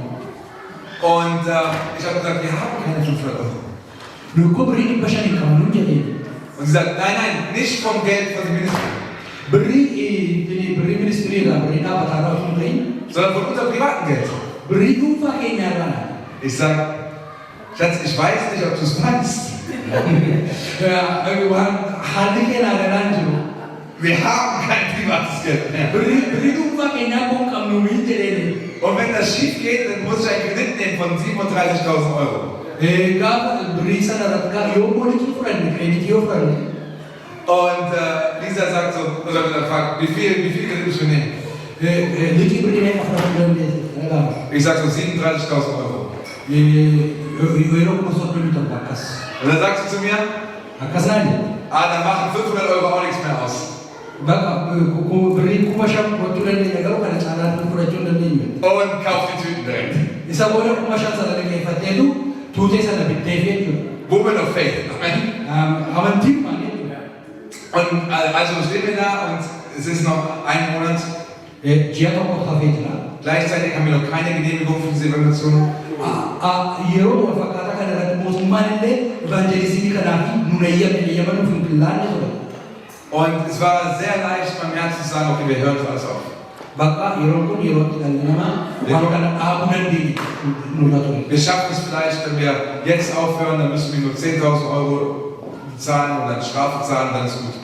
Und ich habe gesagt, wir haben keine 500 Euro. Nu koo birrii dhibba shanii qabu nu jedhee. Und sie sagt, nein, nein, nicht vom Geld von dem Minister, Birrii ministiriirraa birrii dhaabataarraa osoo hin ta'in sondern von unserem privaten Geld. birrii dhuunfaa keenyaarraa. Ich sage, Schatz, ich weiß nicht, ob du es weißt. Haalli keenyaa galaan jiru. Wir haben kein privates Geld mehr. Birrii dhuunfaa keenyaa koo qabnu hin jedhee. Und wenn das schief geht, dann muss ich einen Kredit nehmen von 37.000 Euro. Gaafa birrii sana irratti yoo mootichi fudhanne kreditii yoo fudhanne. Und Lisa sagt so, oder fragt, wie viel Kredit müssen wir nehmen? Liqii birrii meeqa fudhachuu dandeesse? Ich sage so 37.000 Euro. Yeroo kuma soddomii tokko akkas. Und dann sagt sie zu mir, Akkasaan dann machen 500 Euro auch nichts mehr aus. bakka birrii kuma shan fudhachuu dandeenya garuu kana caalaa fudhachuu hin dandeenye. Und kauft die Tüten direkt. Isa booda kuma shan sana dhaggeeffatteetu tuutee sana bitteef jechuudha. Wo wir noch faith. Amen. Amantiin maal jechuudha. Und also stehen wir da und es ist noch 1 Monat. Ji'a tokko hafee jira. Gleichzeitig haben wir noch keine Genehmigung für diese Evaluation. Yeroo wal fakkaataa kana irratti mootummaan illee evangelistii kanaaf nun eeyyamanuuf hin laanne ture. Und es war sehr leicht, beim Herzen zu sagen, okay, wir hören das alles auf. Bakka yeroo kun yeroo itti dhalli namaa waan kana dhaabuu dandeenye nurra ture. Wir schaffen es vielleicht, wenn wir jetzt aufhören, dann müssen wir nur 10.000 Euro zahlen und dann Strafe zahlen, dann ist gut.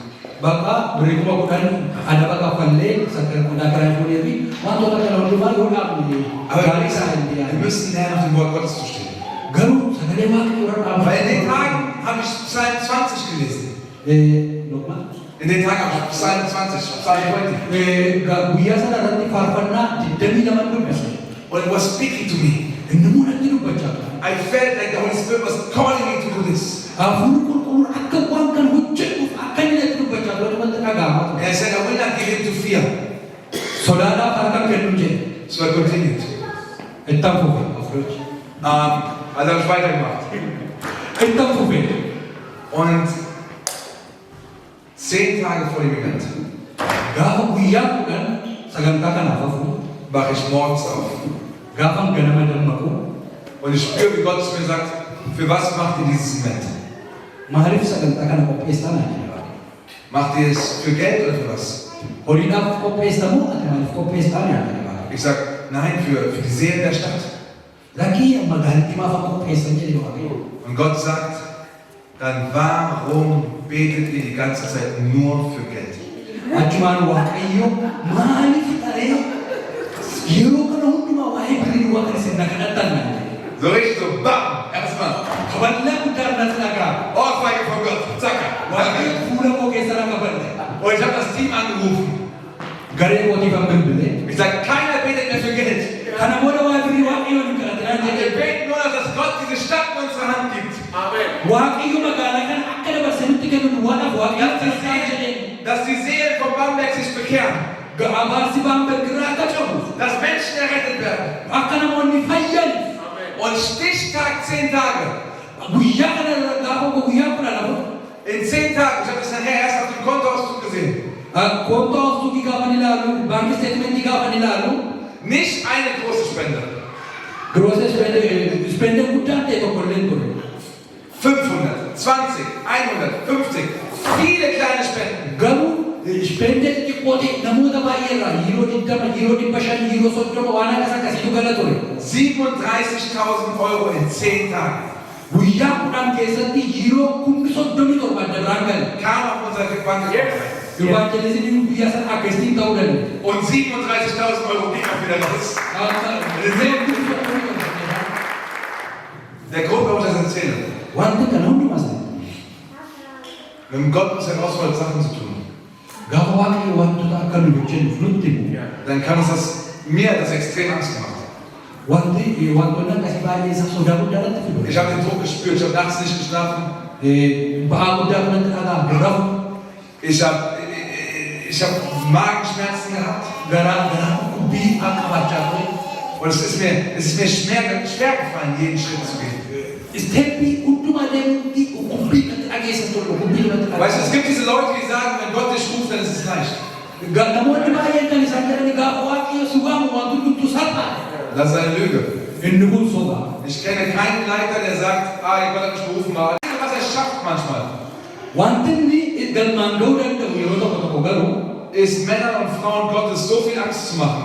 Bakka birrii kuma kudhan adaba kaffallee sadarkaa karaa fuudhee fi wantoota kana hundumaa yoo dhaabne Aber gaarii isaa hin wir dhiyaanne. müssen lernen, auf dem Wort Gottes zu stehen. Garuu sagalee waaqayyoo irra Weil in den dhaabachuu. Tagen habe ich Psalm 20 gelesen. Lokma. In den Tagen habe ich Psalm 20, Psalm 20. Guyyaa sana irratti faarfannaa 22 dubbise. Und it was speaking to me. Inni mul'atti dubbachaa ture. I felt like the Holy Spirit was calling me to do this. Hafuurri qulqulluun akka waan kana hojjetuuf akka inni natti dubbachaa ture wanta dhaga'amaa And ture. I said, I will not give in to fear. Sodaadhaaf harka kennu jedhe. So I continued. Ittaan fufe afrochi. Also habe ich weitergemacht. Ittaan fufe. Und 10 Tage vor dem Event Gaafa guyyaa kudhan sagantaa kanaaf hafu. wache ich morgens auf. Gaafan ganama dammaqu. Und ich spüre, wie Gott zu mir sagt, für was macht ihr dieses Event? Maaliif sagantaa kana qopheessaa naan jedha. Macht ihr es für Geld oder für was? Horiidhaaf qopheessamu ati maaliif qopheessaa naan jedha. Ich sage, nein, für die Seelen der Stadt. Lakkii magaalittii maaf akka qopheessan jedhe waaqayyo. Und Gott sagt, dann warum betet ihr die ganze Zeit nur für Geld? Achumaan waaqayyo maaliif dharee yeroo kana hundumaa waa'ee birrii waaqa isin na kadhattan naan jedhe. So richtig so, bam, erstmal. Kaballaa guddaa natti dhagaa. Ohrfeige von Gott, zack. Waaqayyo fuula koo keessa na kaballe. Und ich habe das Team angerufen. Garee kootiif an bilbile. Ich sage, keiner betet mehr für Geld. Kana booda waa'ee birrii waaqayyo hin kadhate naan Wir jedhe. beten nur, dass Gott diese Stadt in unsere Hand gibt. Amen. Waaqayyo magaalaa kana akka dabarsee nutti kennu duwwaadhaaf waaqayyo Dass die taasisaa jedheen. Seelen, dass die Seelen von Bamberg sich bekehren. Abaarsi Baamberg irraa akka cabuuf. Dass Menschen errettet werden. Akka namoonni fayyan. Und Stichtag 10 Tage. guyyaa kana gaafa guyyaa kudha lafu In 10 Tagen, ich habe das nachher erst auf dem Kontoauszug gesehen. konto awsuuqii gaafa ni ilaalu baankii steetimentii gaafa ni ilaalu Nicht eine große Spende. groose spende guddaan ta'e tokko illee hin ture. 500, 20, 100, 50. Viele kleine Spenden. Garuu spende xiqqoo ta'e namoota baay'eerraa yeroo 20, yeroo 500, yeroo 30 waan akkas akkasiitu gala ture. 37.000 Euro in 10 Tagen. Guyyaa kudhan keessatti yeroo 37,000 adda biraan gale. Kam auf unsere Bankkonto. Evangelismiin guyyaa sana akkasiin ta'uu danda'a. Und 37.000 Euro ging auch wieder los. Der Grund, warum ich das erzähle, Wanti kana hundumaa sana wenn Gott uns herausfordert, Sachen zu tun, gaafa waaqayyo wantoota akka nu hojjennuuf nutti himu. dann kann uns das, mir hat das extrem Angst gemacht. Wantoonni akkasii baay'ee isa sodaa guddaa irratti fidu. Ich habe den Druck gespürt, ich habe nachts nicht geschlafen. Ba'aa guddaa kanatti dhagaa garrafu Ich hab Magenschmerzen gehabt. garaa dhukkubbii akka qabaachaa ture. Und es ist mir schwer gefallen, jeden Schritt zu gehen. Isteeppii hundumaa deemuutti dhukkubbii natti dhageessa ture dhukkubbii natti Weißt du, es dhageessa. gibt diese Leute, die sagen, wenn Gott dich ruft, dann ist es leicht. Namoonni baay'een kan isaan jedhani gaafa waaqayyo si waamu wanti hundumtuu salphaadha. Das ist eine Lüge. Inni kun sobaa. Ich kenne keinen Leiter, der sagt, Gott hat mich berufen, mal. Was er schafft manchmal, Wanti inni galmaan ga'uu danda'u yeroo tokko garuu ist Männern und Frauen Gottes so viel Angst zu machen,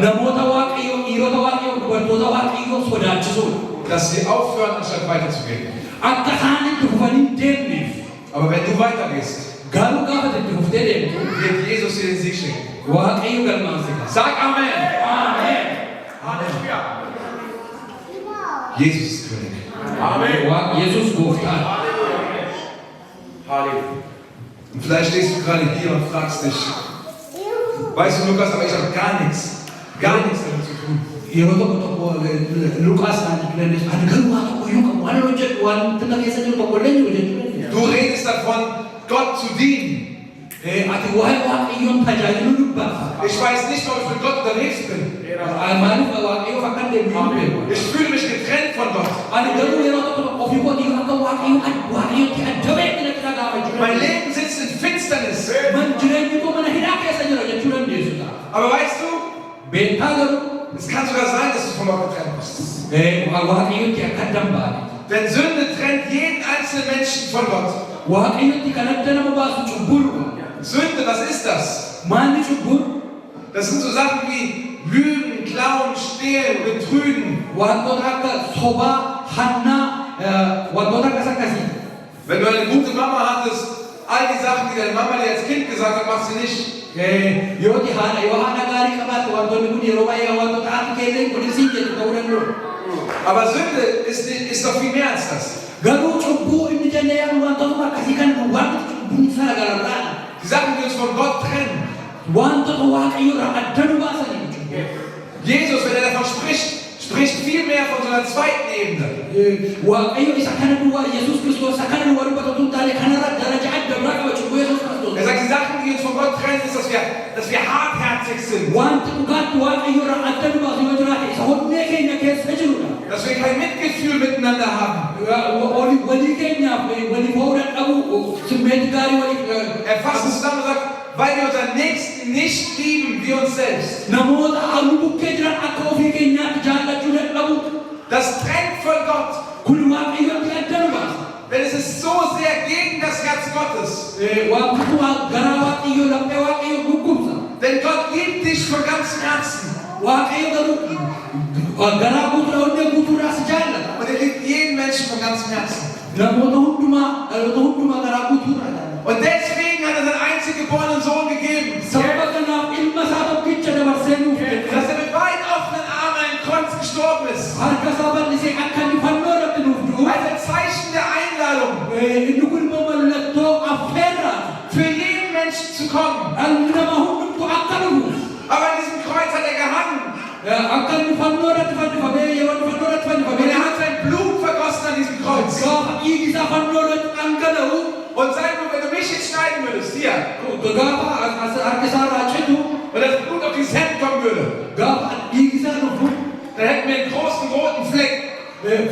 namoota waaqayyo dhiirota waaqayyo dubartoota waaqayyo sodaachisuudha. dass sie aufhören, anstatt weiterzugehen. Akka isaan itti fufanii hin deemneef Aber wenn du weitergehst, garuu gaafa itti fuftee deemtu wird Jesus dir den Sieg schenken. waaqayyo galmaan si kaasa. Sag Amen. Ameen. Halleluja. Jesus ist König. Amen. Yesuus gooftaadha. Halleluja. Und vielleicht stehst du gerade hier und fragst dich, weißt du, Lukas, aber ich habe gar nichts damit zu tun. Yeroo tokko Luqaas naan jedhanis ani garuu waan tokko iyyuu qabu waan hojjedhu waan tana keessa jiru tokko illee jiru jechuudha. Du redest davon, Gott zu dienen. Ati waa'ee waaqayyoon tajaajiluu dubbata. Ich weiß nicht, warum ich mit Gott unterwegs bin. Maaliif waaqayyoof akka deemu hin beeku. Ich fühle mich getrennt von Gott. Ani garuu yeroo tokko ofii kootii akka waaqayyootti adda beekni natti dhaga'ama jechuudha. Mein Leben sitzt in Finsternis. Man jireenyi koo mana hidhaa keessa jira jechuu dandeessu ta'a. Aber weißt du, Beektaa garuu es kann sogar sein, dass du von Gott getrennt bist. waaqayyootti akka adda hin baane. Denn Sünde trennt jeden einzelnen Menschen von Gott. Waaqayyootti kan adda nama baasu cubbuudha. Sünde, was ist das? Maalli cubbuu? Das sind so Sachen wie Lügen, Klauen, Stehlen, Betrügen. Wantoota akka sobaa, hannaa, wantoota akkasii. Wenn du eine gute Mama hattest, all die Sachen, die deine Mama dir als Kind gesagt hat, machst du nicht. Yoo haadha gaarii qabaate wantoonni kun yeroo baay'ee wantoota haati keellee kun isiin jettu ta'uu danda'u. Aber Sünde ist doch viel mehr als das. Garuu cubbuu inni jennee yaadu wantoota akkasii kan wanti cubbuun sana gararraadha. Die Sachen, die uns von Gott trennen. Wantoota waaqayyo irraa adda nu baasanii jechuudha. Jesus, wenn er davon spricht, spricht viel mehr von so einer zweiten Ebene. Waaqayyo isa kana duwwaa Yesuus Kiristoos isa kana duwwaa dubbatu tun taane kanarra daraja adda biraa qaba cubbuu Yesuus Kiristoos. Er sagt, die Sachen, die uns von Gott trennen, ist, dass wir hartherzig sind. Wanti dhugaatti waaqayyo irraa adda nu baasu yoo jiraate isa onnee keenya keessa jirudha. Dass wir kein Mitgefühl miteinander haben. Walii keenyaaf walii ta'uu dadhabu simmeetii gaarii walii. Er fasst es zusammen und sagt, weil wir unseren Nächsten nicht lieben wie uns selbst. Namoota halluu bukkee jiran akka ofii keenyaatti jaallachuu dadhabu. Das trennt von Gott. Kun waaqayyotti adda nu baasa. Denn es ist so sehr gegen das Herz Gottes. Waaqni garaa waaqayyoo laphee waaqayyoo guggubsa. Denn Gott liebt dich von ganzem Herzen. Waaqayyo garuu garaa guutuudha onnee guutuudhaas jaallata. Und er liebt jeden Menschen von ganzem Herzen. Namoota hundumaa garaa guutuudhaan. Und deswegen hat er seinen einzig geborenen Sohn gegeben. Sababa kanaaf ilma isaa tokkicha dabarsee nuuf kenne. Dass er mit weit offenen Armen an dem Kreuz gestorben ist. Harka isaa bal'isee akka inni fannoo irratti nuuf du'u. Als ein Zeichen der Einladung, Inni kun immoo mallattoo affeerraati. für jeden Menschen zu kommen. Dhalli nama hundumtuu akka dhufuuf. Aber an diesem Kreuz hat er gehangen. Akka inni fannoo irratti fannifamee yeroo inni fannoo irratti Und fannifamee. er hat sein Blut vergossen an diesem Kreuz. Gaafa dhiigi isaa fannoo irratti dhangala'u. Und sein Blut, wenn du mich jetzt schneiden würdest, hier, Gaafa harka isaa irraa citu. und das Blut auf dieses Hemd kommen würde, Gaafa dhiigi isaa dhufu. dann hätten wir einen großen roten Fleck.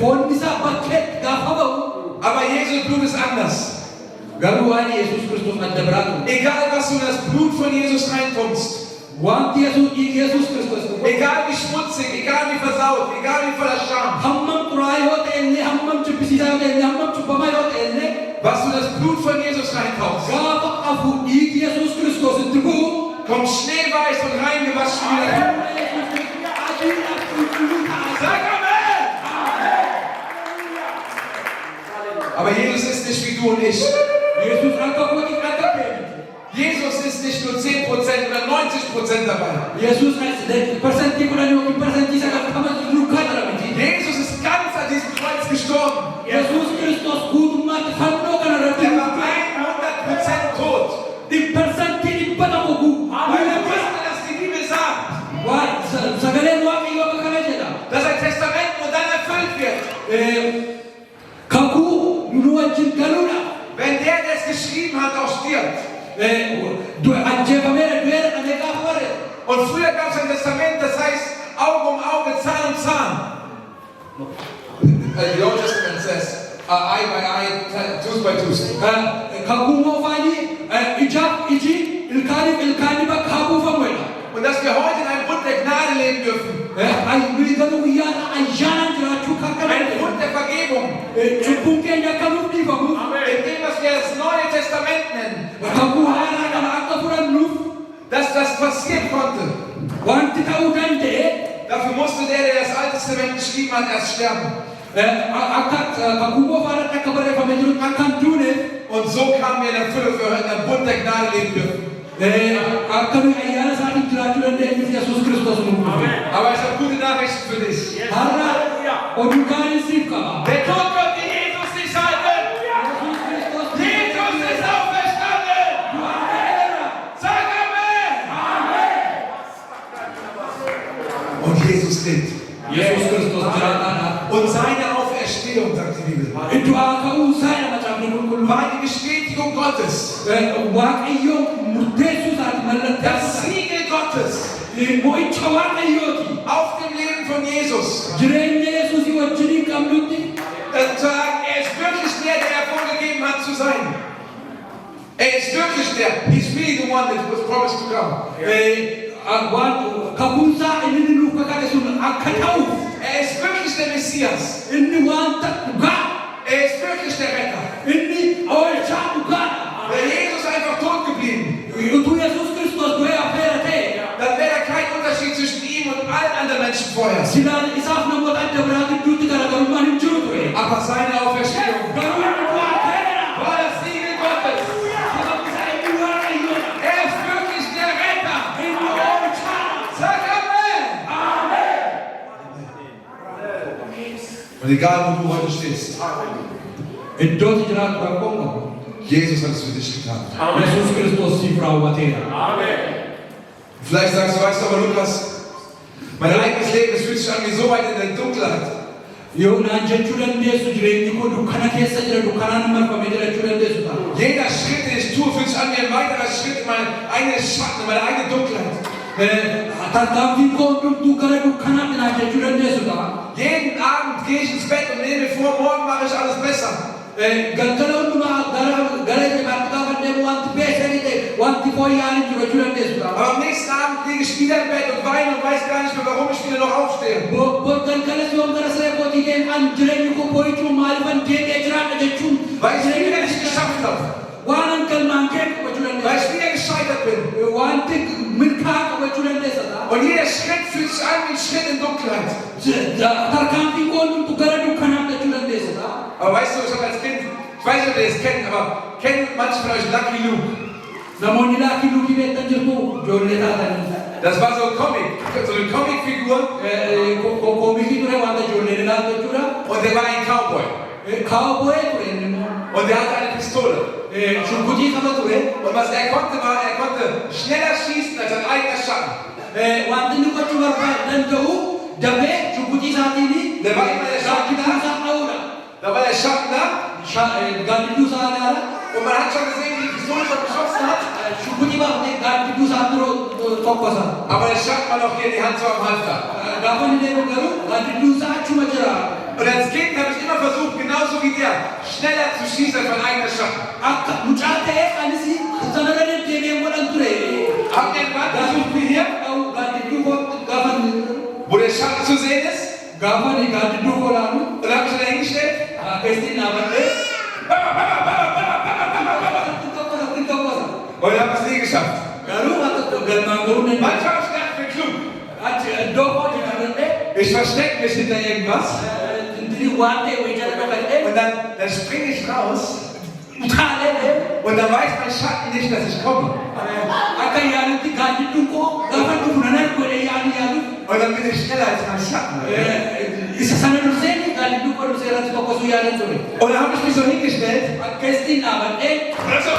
foon isaa bakkeetti gaafa ba'u Aber Jesu Blut ist anders. garuu waan Yesuus Kiristoos adda biraa ture. Egal was du in das Blut von Jesus reinpumpst, Wanti Yesuus Kiristoos egal wie schmutzig, egal wie versaut, egal wie voller Scham, hammam xuraa'aa yoo ta'e illee hammam jibbisiisaa yoo ta'e illee hammam cubbamaa yoo ta'e illee was du in das Blut von Jesus reintauchst, gaafa qabu dhiigi Yesuus Kiristoos itti bu'u kommt schneeweiß und reingewaschen wieder. Sag Amen! Aber Jesus ist nicht wie du und ich. Yesuus akka kooti akka keenya. Jesus ist nicht nur 10% oder 90% dabei. Yesuus parsantii kudhan yookiin parsantii sagaltama lukaa jira miti. Jesus ist ganz an diesem Kreuz gestorben. Yesuus Kiristoos guutummaatti fannoo kana irratti Er war 100% tot. parsantii dhibba tokko Weil er wusste, dass die Bibel sagt, sagaleen waaqayyoo akka kana jedha. dass ein Testament nur dann erfüllt wird, Kakuu nu wajjin galuudha. wenn der es geschrieben hat, auch stirbt. Ajjeefameera du'eera dhabee gaafa bare. Und früher gab es ein Testament, das heißt Auge um Auge, Zahn um Zahn. The Old Testament says eye by eye, tooth by tooth. Kakuu moofaanii ijaaf iji ilkaaniif ilkaanii bakka haa buufamuudha. Und dass wir heute in einem Bund der Gnade leben dürfen. Nuyi garuu guyyaadha ayyaanaan jiraachuu kan Ein qaban. Bund der Vergebung. Cubbuun keenya akka nuuf dhiifamu. In dem, was wir das Neue Testament nennen. Kakuu haaraa kana akka fudhannuuf Dass das passieren konnte. wanti ta'uu danda'e Dafür musste der das Alte Testament geschrieben hat, erst sterben. akka kakuu moofaadhaatti akka barreeffamee jiru akka hin duuneef Und so kamen wir in der Fülle, für heute in einem Bund der Gnade leben dürfen. akka nuyi ayyaana isaatiin jiraachuu dandeenyuuf Yesuus Kiristoos nu uume. Aber ich habe gute Nachrichten für dich. Har'a oduu gaarii siif qaba. Der Tod konnte Jesus nicht halten. Yesuus Kiristoos Jesus ist auferstanden. Sag Amen. Und Jesus lebt. Yesuus Kiristoos jiraataadha. Und seine Auferstehung, sagt die Bibel, Du'aa ka'uu isaa nama caafni qulqulluu. war die Bestätigung Gottes. Waaqayyoon murteessuu isaati Das mallatteessa. Siegel Gottes Mo'icha waaqayyooti. auf dem Leben von Jesus. Jireenya Yesuusii wajjiniin qabnutti Zu sagen, er ist wirklich der, der er vorgegeben hat zu sein. Er ist wirklich der. He's really the one that was promised to come. waan kakuunsaa inni nuuf kakate sun akka ta'uuf Er ist wirklich der Messias. inni wanta dhugaa Er ist wirklich der Retter. inni oolchaa dhugaadha. Wäre Jesus einfach tot geblieben, Utuu Yesuus Kiristoos du'ee hafeera ta'e dann wäre da kein Unterschied zwischen ihm und allen anderen Menschen vorher. silaan isaaf namoota adda biraa gidduutti garaagarummaan hin jiru ture. Aber seine Auferstehung Garuu inni du'aa ka'eera. war das Siegel Gottes. Sababni isaa inni waaqayyoodha. Er ist wirklich der Retter. Inni oolchaadha. Sag Amen. Und egal, wo du heute stehst, Iddootti jiraatu rakkoon qabu. Jesus hat es für dich getan. Yesuus Kiristoos siif raawwateera. Vielleicht sagst du, weißt du, aber Lukas, mein eigenes Leben, es fühlt sich an wie so weit in der Dunkelheit. Yoo naan jechuu dandeessu jireenyi koo dukkana keessa jira dukkanaan marfamee jira jechuu dandeessu ta'a. Jeder Schritt, den ich tue, fühlt sich an wie ein weiterer Schritt in mein eigenes Schatten, in meine eigene Dunkelheit. Tarkaanfiin koo hundumtuu gara dukkanaatti naan jechuu dandeessu ta'a. Jeden Abend gehe ich ins Bett und nehme mir vor, morgen mache ich alles besser. Galgala hundumaa gara jedhaatti gaafa deemu wanti beekanii ta'e wanti fooyya'aan hin jiru jechuu dandeessu ta'a. Aber am nächsten Abend liege ich wieder im Bett und weine und weiß gar nicht mehr, warum ich wieder noch aufstehe. Bor galgala yoon gara siree kootii deemu an jireenyi koo boo'ichuu maaliifan deebi'ee jiraadha jechuun Weil ich es wieder nicht geschafft habe. waan an galmaan kee qabachuu Weil dandeessu. ich wieder gescheitert bin. Wanti milkaa qabachuu dandeessa ta'a. Und jeder Schritt fühlt sich an wie ein Schritt in Dunkelheit. Tarkaanfiin koo hundumtuu gara dukkanaatti jechuu dandeessa ta'a. Aber weißt du, ich habe als Kind, ich weiß nicht, ob ihr das kennt, aber kennen manche von euch Lucky Luke? Namoonni laakii luukii beektan jirtu ijoollee taatanii. Das war so ein Comic, so eine Comicfigur. Koomikii ture wanta ijoolleen ilaaltu jechuudha. Und der war ein Cowboy. Kaawboyee ture inni immoo. Und der hatte eine Pistole. Shurkutii qaba ture. Und was er konnte, war, er konnte schneller schießen als sein eigener Schatten. Wanti inni gochuu danda'u dabee shurkutii isaatiin gaaddiduu isaa dha'uudha. Da war der Schatten da. Gaaddiduu isaa ilaala. Und man hat schon gesehen, wie die Pistole schon geschossen hat. Shurkutii baafatee gaaddiduu isaa tokkosa. Aber der Schatten war noch hier, die Hand so am Halfter. Gaafa ni deemu garuu gaaddidduu isaa achuma jira. Und als Kind habe ich immer versucht, genauso wie der, schneller zu schießen als mein eigener Schatten. Akka mucaa ta'ee anis sanarra deddeebi'ee godhan ture. Habt ihr einen Mann versucht wie hier, Gaaddidduu koo gaafa wo der Schatten zu sehen ist? gaafa ni gaaddidduu koo laalu Und dann habe ich ihn dahingestellt. keessatti dhaabadhee tokkosa. Und dann habe ich es nie geschafft. Garuu akka galmaan garuu nan Manchmal habe ich gedacht, ich bin klug. achi iddoo koo jiraadhee Ich verstecke mich hinter irgendwas. waan ta'e wayii jala dhokadhee Und dann springe ich raus. utaalee Und dann weiß mein Schatten nicht, dass ich komme. akka yaadutti gaaddidduu koo gaafa dhufu nan argodhee yaadu. Und dann bin ich schneller als mein Schatten. Isa sana dursee gaaddidduu koo dursee irratti tokkosuu yaadan ture. Und dann habe ich mich so hingestellt. Keessatti dhaabadhee Und so,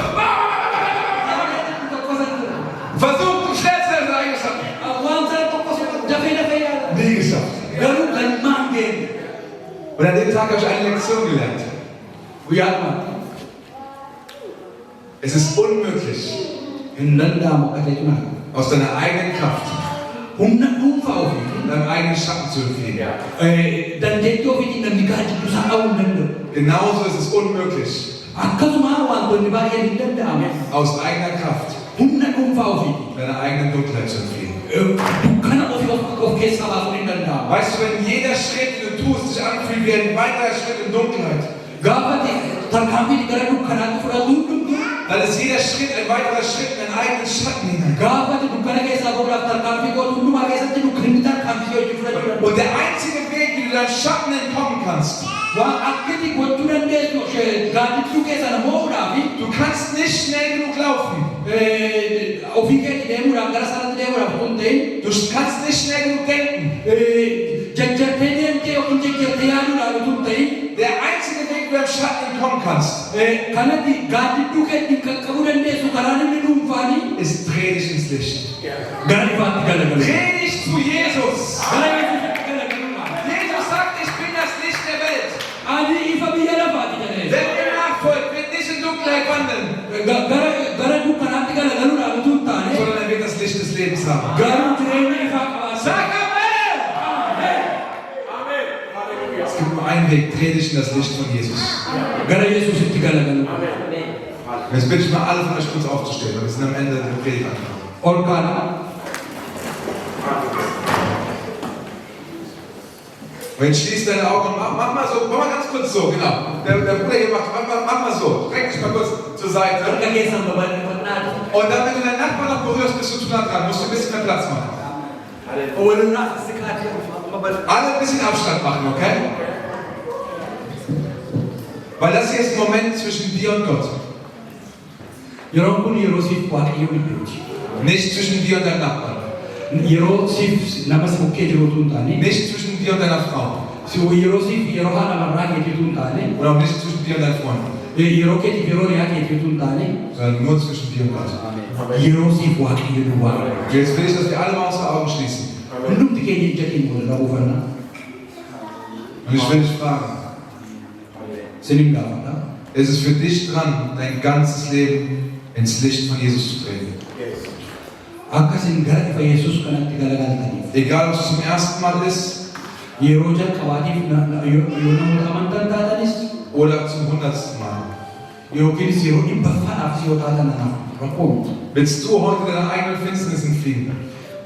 tokkosa ture. versucht, um schnell zu sein, als eigener Schatten. Waan sana tokkosa dafee yaada. Nie geschafft. Garuu galmaan geenne. Und an dem Tag habe ich eine Lektion gelernt. Guyyaadhuma Es ist unmöglich, hin danda'amu akka ta'e cima. aus deiner eigenen Kraft Humna dhuunfaa ofiitiin deinem eigenen Schatten zu entfliehen. dandeettii ofiitiin namni gaaddidduu isaa dha'uu hin danda'u. Genauso ist es unmöglich, Akkasuma wantoonni baay'een hin danda'amu. aus eigener Kraft Humna dhuunfaa ofiitiin deiner eigenen Dunkelheit zu entfliehen. dukkana ofii of keessaa baasuun hin danda'amu. Weißt du, wenn jeder Schritt, den du tust, sich anfühlt wie ein weiterer Schritt in Dunkelheit, Gaafa tarkaanfii gara dukkanaatti fudhatu hundumtuu dann ist jeder Schritt ein weiterer Schritt in einen eigenen Schatten hinein. gaafa dukkana keessaa bahuudhaaf tarkaanfii gootu hundumaa keessatti dukkanni tarkaanfii hojii fudhachuu danda'u. Und der einzige Weg, wie du deinem Schatten entkommen kannst, Waan akkati gochuu dandeessu gaaddidduu keessa namoota du kannst nicht schnell genug laufen. ofii keetti deemuudhaaf gara sanatti deemuudhaaf osoo hin ta'in Du kannst nicht schnell genug denken. jajjartee deemtee yookiin jajjartee yaaduudhaaf osoo hin ta'in Der einzige Weg, wie du deinem Schatten entkommen kannst, kanatti gaaddidduu keetti qaqqabuu dandeessu karaa namni dhuunfaanii ist dreh dich ins Licht. gara ifaatti galagalu. Dreh dich zu Jesus. Gara Yesuusitti galagaluudha. Jesus sagt, ich bin das Licht der Welt. Ani ifa biyya lafaati jedhee. Wer mir nachfolgt, wird nicht in Dunkelheit wandeln, Gara dukkanaatti galagaluudhaaf osoo hin taane sondern er wird das Licht des Lebens haben. garuu jireenya ifaa qabaata. Sag Amen! Es gibt nur einen Weg, dreh dich in das Licht von Jesus. Gara Yesuusitti galagalu. Und jetzt bitte ich mal alle von euch kurz aufzustehen, weil wir sind am Ende der Predigt angekommen. Ol kaana. Und jetzt schließ deine Augen und mach mal so, mach mal ganz kurz so, genau. Der Bruder hier macht, mach mal so, streck dich mal kurz zur Seite. Harka keessan babal'ifannaa. Und dann, wenn du deinen Nachbarn noch berührst, bist du zu nah dran, musst du ein bisschen mehr Platz machen. Walirraa si kaatee babal'ifannaa. Alle ein bisschen Abstand machen, okay? Weil das hier ist ein Moment zwischen dir und Gott. Yeroon kun yeroo siif waaqayyo gidduuti. Nicht zwischen dir und deinem Nachbarn. Yeroo siif nama si bukkee jiruutu hin taane. Nicht zwischen dir und deiner Frau. Yeroo siif yeroo haadha manaa keetiitu hin taane. Und auch nicht zwischen dir und deinen Freunden. Yeroo keetiif yeroo dhiyaa keetiitu hin taane. Sondern nur zwischen dir und Gott. Yeroo siif waaqayyo duwwaa. Und jetzt will ich, dass wir alle mal unsere Augen schließen. Hundumti keenya ija keenya walirraa buufannaa. Und ich will dich fragen, Sinin gaafadha. ist es für dich dran, dein ganzes Leben ins Licht von Jesus zu treten? Akkasin gara ifa Yesuus kanatti galagaltaniif. Egal, ob es zum ersten Mal ist Yeroo jalqabaatiif yoo namoota amantan taatanis oder zum 100. Mal. yookiinis yeroo dhibbaffaadhaaf yoo taatan anaaf rakkoo miti. Willst du heute deiner eigenen Finsternis entfliehen?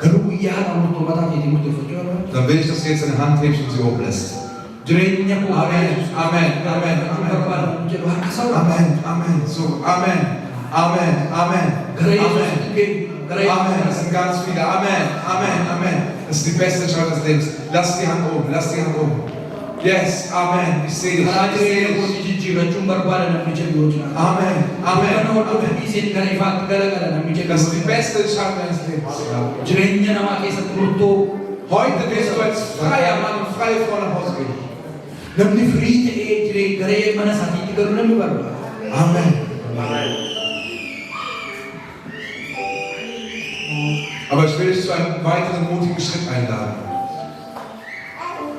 Garuu guyyaa haadha murtoomataa keetii murteeffachuu irra Dann will ich, dass du jetzt deine Hand hebst und sie hochlässt. jireenya koo Amen, Amen, Amen, Amen. barbaadu jedhu harka isaa Amen, Amen, so, Amen, Amen, Amen, gara Amen. Yesuusitti geessu. Gara Amen, das Yesuusitti. sind ganz viele. Amen, Amen, Amen. Das ist die beste Entscheidung des Lebens. Lass die Hand oben, lass die Hand oben. Yes, Amen. Ich sehe dich. Karaa Ich sehe jireenya dich. kootii jijjiirrachuun barbaada namni jedhu yoo jiraatu. Amen, Amen, Kana hordofuu Amen. dhiiseen gara ifaatti galagala namni jedhu. Das ist die beste Entscheidung deines Lebens. Jireenya namaa keessatti murtoo Heute wirst du als freier Mann und freie Frau nach Hause gehen. namni firii ta'ee gara mana isaatiitti galuu namni barbaada. Amen. Aber ich will dich zu einem weiteren mutigen Schritt einladen.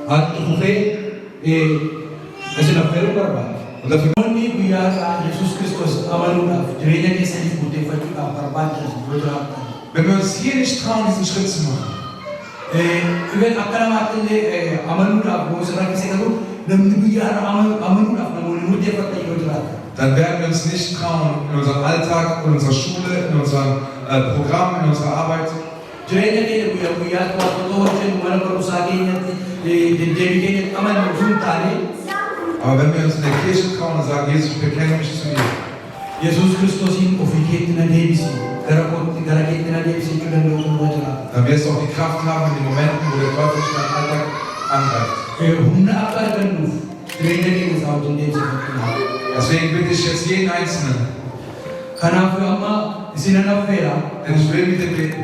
Haati dhufee isin affeeruu barbaada. Und dafür Namoonni guyyaa Yesuus Kiristoos amanuudhaaf jireenya keessaniif murteeffachuudhaaf barbaadan yoo jiraatan Wenn wir uns hier nicht trauen, diesen Schritt zu machen, Even akka namaatti amanuudhaaf boosa rakkisee qabu namni guyyaa amanuudhaaf namoonni murteeffatan yoo jiraatan. dann werden wir uns nicht trauen, in unserem Alltag, in unserer Schule, in unserem Programm, in unserer Arbeit, Jireenya keenya guyyaa guyyaatti wantoota hojjennu mana barumsaa keenyatti deddeebii keenyatti amannu osoo hin taane aber wenn wir uns in der Kirche trauen und sagen, Jesus, ich bekenne mich zu dir, Yesuus Kiristoosiin ofii keetti na deebisi gara keetti na deebisi jechuu danda'u tokko jiraata. dann wirst du auch die Kraft haben in den Momenten, wo der Teufel dich in deinem Alltag angreift. Humna akka argannuuf jireenya keenya isaa wajjin deebisifachuu. Deswegen bitte ich jetzt jeden Einzelnen, Kanaafuu amma isinan affeera denn ich will mit dir beten.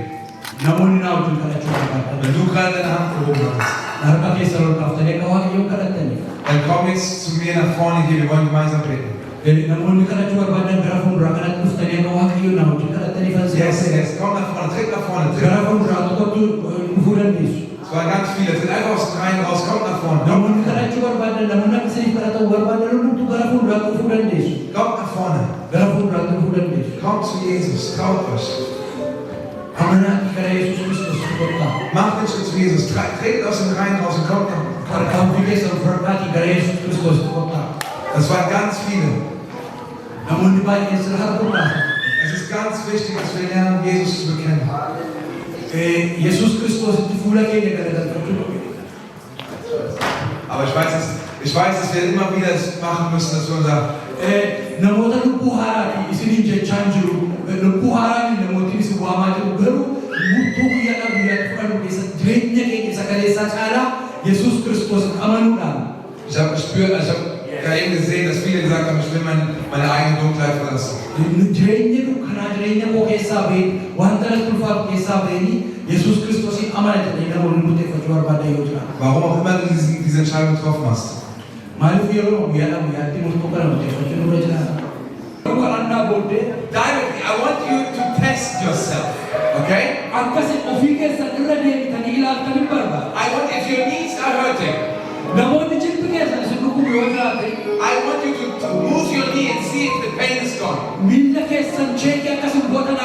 namoonni naa wajjin kadhachuu barbaadan. Wenn du gerade deine Hand gehoben hast, Harka keessa ol kaaftanii akka Waaqayyoon kadhattaniif. dann komm jetzt zu mir nach vorne hier, wir wollen gemeinsam beten. Namoonni kadhachuu barbaadan gara fuulduraa kanatti dhuftanii akka Waaqayyoon naa wajjin kadhattaniif an Yes, yes, komm nach vorne, tritt nach vorne, tritt. gara fuulduraa tokkotti dhufuu dandeessu. Es waren ganz viele, tritt einfach aus den Reihen raus, kommt nach vorne. Namoonni kadhachuu barbaadan namoonni akka isiniif kadhatan barbaadan hundumtuu gara fuulduraatti dhufuu dandeessu. Kommt nach vorne, Gara fuulduraatti dhufuu dandeessu. kommt zu Jesus, traut euch. Amanaatti gara Yesuus Kiristoos kottaa. Macht den Schritt zu Jesus, tretet aus den Reihen raus und kommt nach. Harkaanfii keessa fudhadhaatii gara Yesuus Kiristoos kottaa. Das waren ganz viele. Namoonni baay'een sirra harka kaasan. Es ist ganz wichtig, dass wir lernen, Jesus zu bekennen. Yesuus Kiristoositti fuula keenya garagalfachuu. Aber ich weiß, dass wir immer wieder es machen müssen, dass wir unser Namoota lubbuu haaraatii isiniin jechaan jiru. Lubbuu haaraatiin namooti isin waamaa jiru garuu murtoo guyyaadhaa guyyaatti fudhannu keessatti jireenya keenya isa kaleessaa caalaa Yesuus Kiristoosin amanuudhaan. Ich habe ja eben gesehen, dass viele gesagt haben, ich will meine eigene Dunkelheit verlassen. Jireenya dukkanaa jireenya koo keessaa bahee wanta natti ulfaatu keessaa bahanii Yesuus Kiristoosin amanatanii namoonni murteeffachuu barbaadan yoo jiraatan. Warum auch immer du diese Entscheidung getroffen hast. Maaliif yeroo guyyaadhaa guyyaatti murtoo kana murteeffachuu nurra jiraata? Qorannaa booddee Directly, I want you to test yourself. Okay? akkasi ofii keessan irra deebitanii ilaaltanii barbaada. I want, if your knees are hurting, Namoonni jilbi keessan isin dhukkube yoo jiraate I want you to move your knee and see if the pain is gone. miilla keessan cheekii akkasin gootan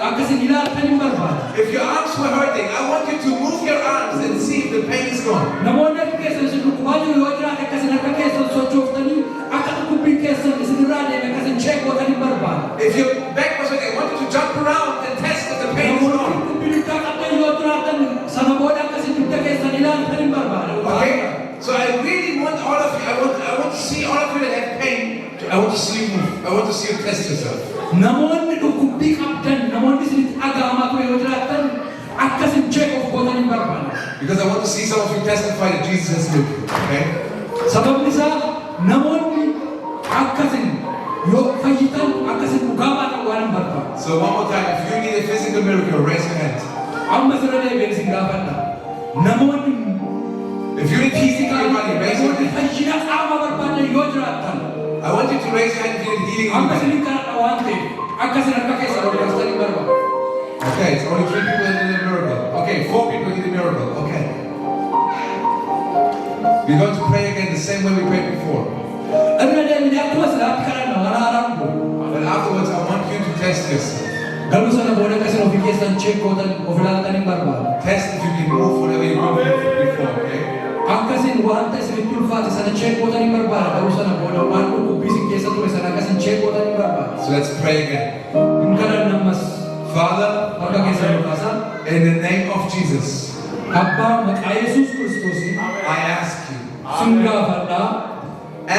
akkasin ilaaltanii barbaada. If your arms were hurting, I want you to move your arms and see if the pain is gone. Namoonni akka keessan isin dhukkubaa jiru yoo jiraate akkasin harka keessan sochooftanii akka dhukkubbiin keessan isin irraa deeme akkasin cheek gootanii barbaada. If your back was hurting, I want you to jump around and test if the pain is Namoonni gone. dhukkubbiin akka qabdan yoo jiraatan sana booda akkasin dugda keessan ilaaltanii barbaada. Okay? So I really want all of you, I want to see all of you that have pain. I want to see you move. I want to see you test yourself. Namoonni dhukkubbii qabdan namoonni isinitti dhaga'amaa ture yoo jiraatan akkasin cheek of gootanii barbaada. Because I want to see some of you testify that Jesus has healed you. Okay? Sababni isaa namoonni akkasin yoo fayyitan akkasin dhugaa baatan waan hin barbaadu. So one more time, if you need a physical miracle, raise your hand. Amma sirra deebiin isin gaafadha. Namoonni If you need healing in your body, raise your namoonni hand. fayyina qaama barbaadan yoo jiraatan I want you to raise your hand if you need healing in your amma body. isin kadhadha waan ta'eef akkasin harka keessa ol kaastanii barbaadu. Okay, it's only 3 people that need a miracle. Okay, 4 people need a miracle. Okay. We're going to pray again the same way we prayed before. Irra deebinee akkuma silaatti kadhanna waan haaraan kun. But afterwards, I want you to test yourself. Garuu sana booda akkasin ofii keessan cheek gootan of ilaaltanii barbaadu. Test if you can move whatever you couldn't before, okay? Akkasin wanta isinitti ulfaate sana cheek gootanii barbaada. Garuu sana booda waan dhukkubbii isin keessa ture sana akkasin cheek gootanii barbaada. So let's pray again. Hin kadhanna ammas Father, harka keessan ol kaasaa. in the name of Jesus, Abbaa maqaa Yesuus Kiristoosiin I ask you, sin gaafadhaa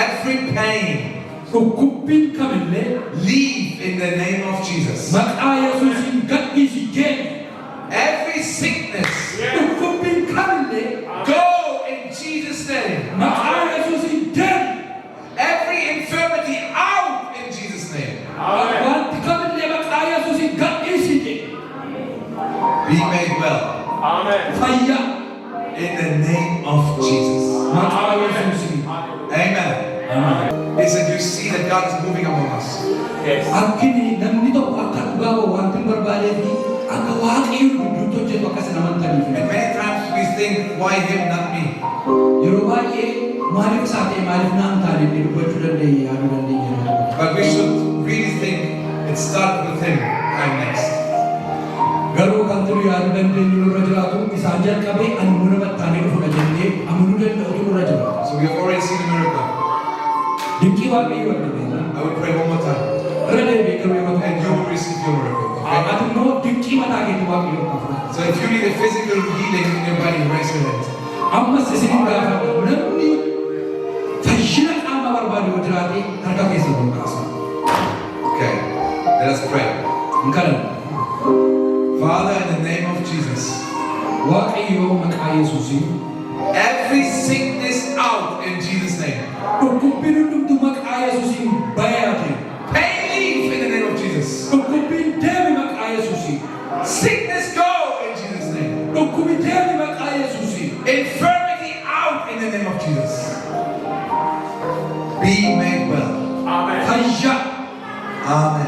every pain, dhukkubbiin kamillee leave in the name of Jesus. maqaa Yesuusiin gadhiisi deemi. Every sickness, Dhukkubbiin kamillee go in Jesus' name. maqaa Yesuusiin deemi. Every infirmity, out in Jesus' name. Wanti kamillee maqaa Yesuusiin gadhiisi deemi. Be made well Fayyaa in the name of Jesus. maqaa Yesuusiin. Amen. Listen, you see that God is moving among us. Akkini namni tokko akka dhugaa bahu wanti hin barbaadee fi akka waaqayyoon gidduutti hojjetu akkas hin amantaniif. And many times we think, why him, not me? Yeroo baay'ee maaliif isaa ta'e maaliif naan taane inni dubbachuu dandeenya yaaduu dandeenya. But we should really think it started with him. I'm next. Garuu Garuu kan turu yaaduu dandeenyu nurra jiraatu isaan jalqabee ani nurra battaanee dhufudha jennee amanuu danda'utu nurra jira. So we have already seen a miracle. Dinqii waaqayyoo argameera. I will pray one more time. Irra deebi'ee garuu yeroo And you will receive your miracle. Okay? ati immoo dinqii mataa keetti waaqayyoo akka fudhatu. So if you need a physical healing in your body, raise your hand. Ammas isin gaafadha namni fayyina qaama barbaadu yoo jiraate harka keessa ol kaasa. Okay, let us pray. Hin kadhannu. Father, in the name of Jesus, Waaqayyoo maqaa Yesuusiin every sickness out in Jesus' name. dhukkubbiin hundumtu maqaa Yesuusiin bayaate. Pain leave in the name of Jesus. Dhukkubbiin deemi maqaa Yesuusiin. Sickness go in Jesus' name. Dhukkubi deemi maqaa Yesuusiin. Infirmity out in the name of Jesus. Be made well. Amen. Fayyaa. Amen.